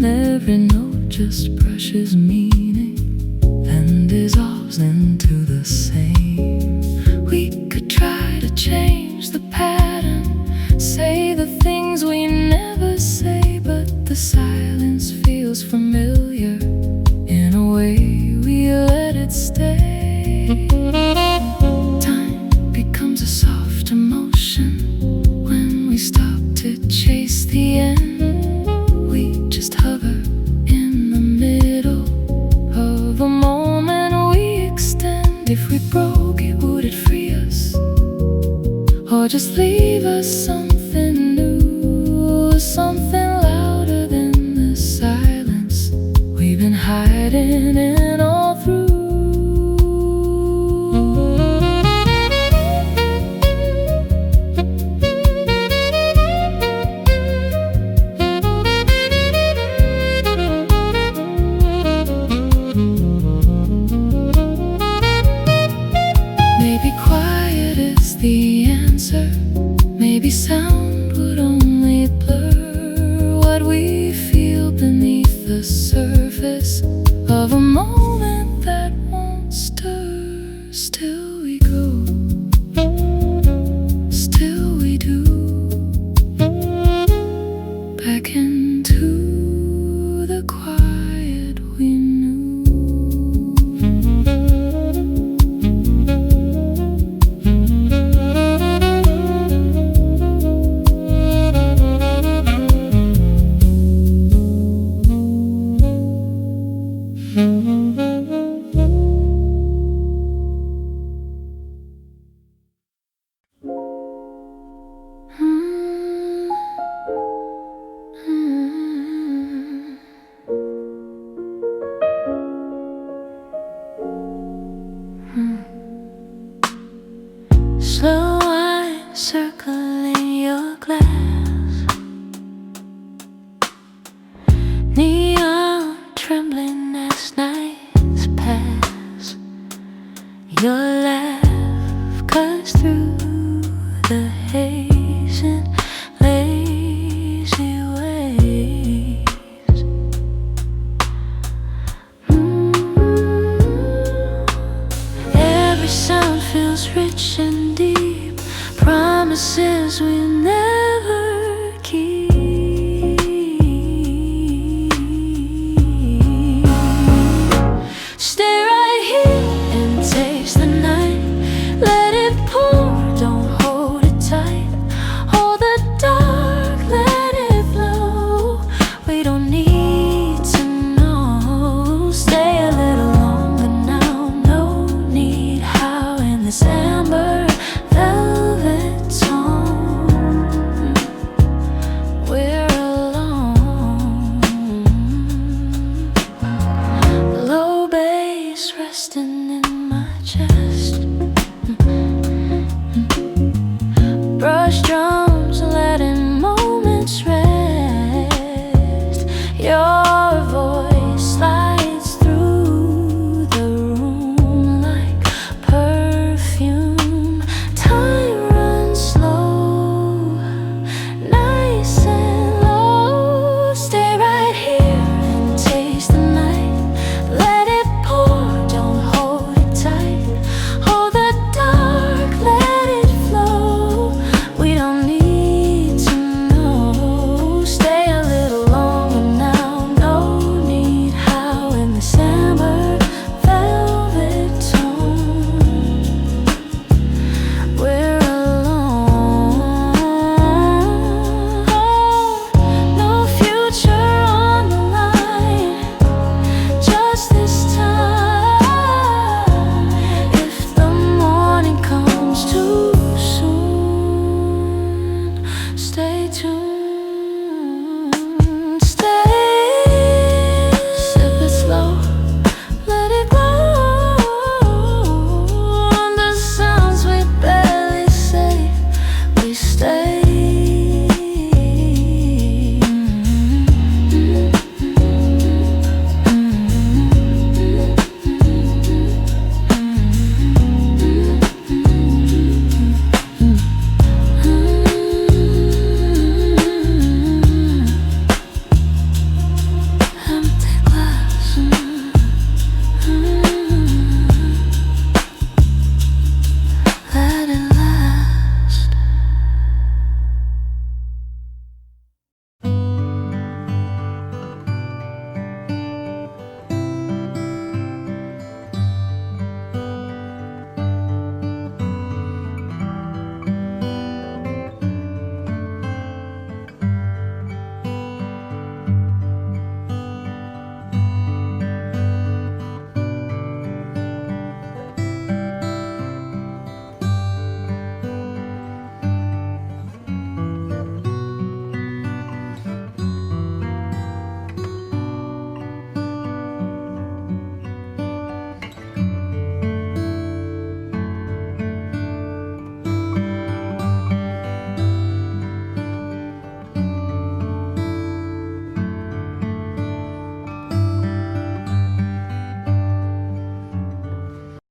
every note just brushes meaning, then dissolves into the same. We could try to change the pattern, say the things we never say, but the silence feels familiar. In a way, we let it stay. Time becomes a soft emotion when we stop to chase the end. We just hover in the middle of a moment we extend. If we broke it, would it free us? Or just leave us something new, something louder than the silence we've been hiding in?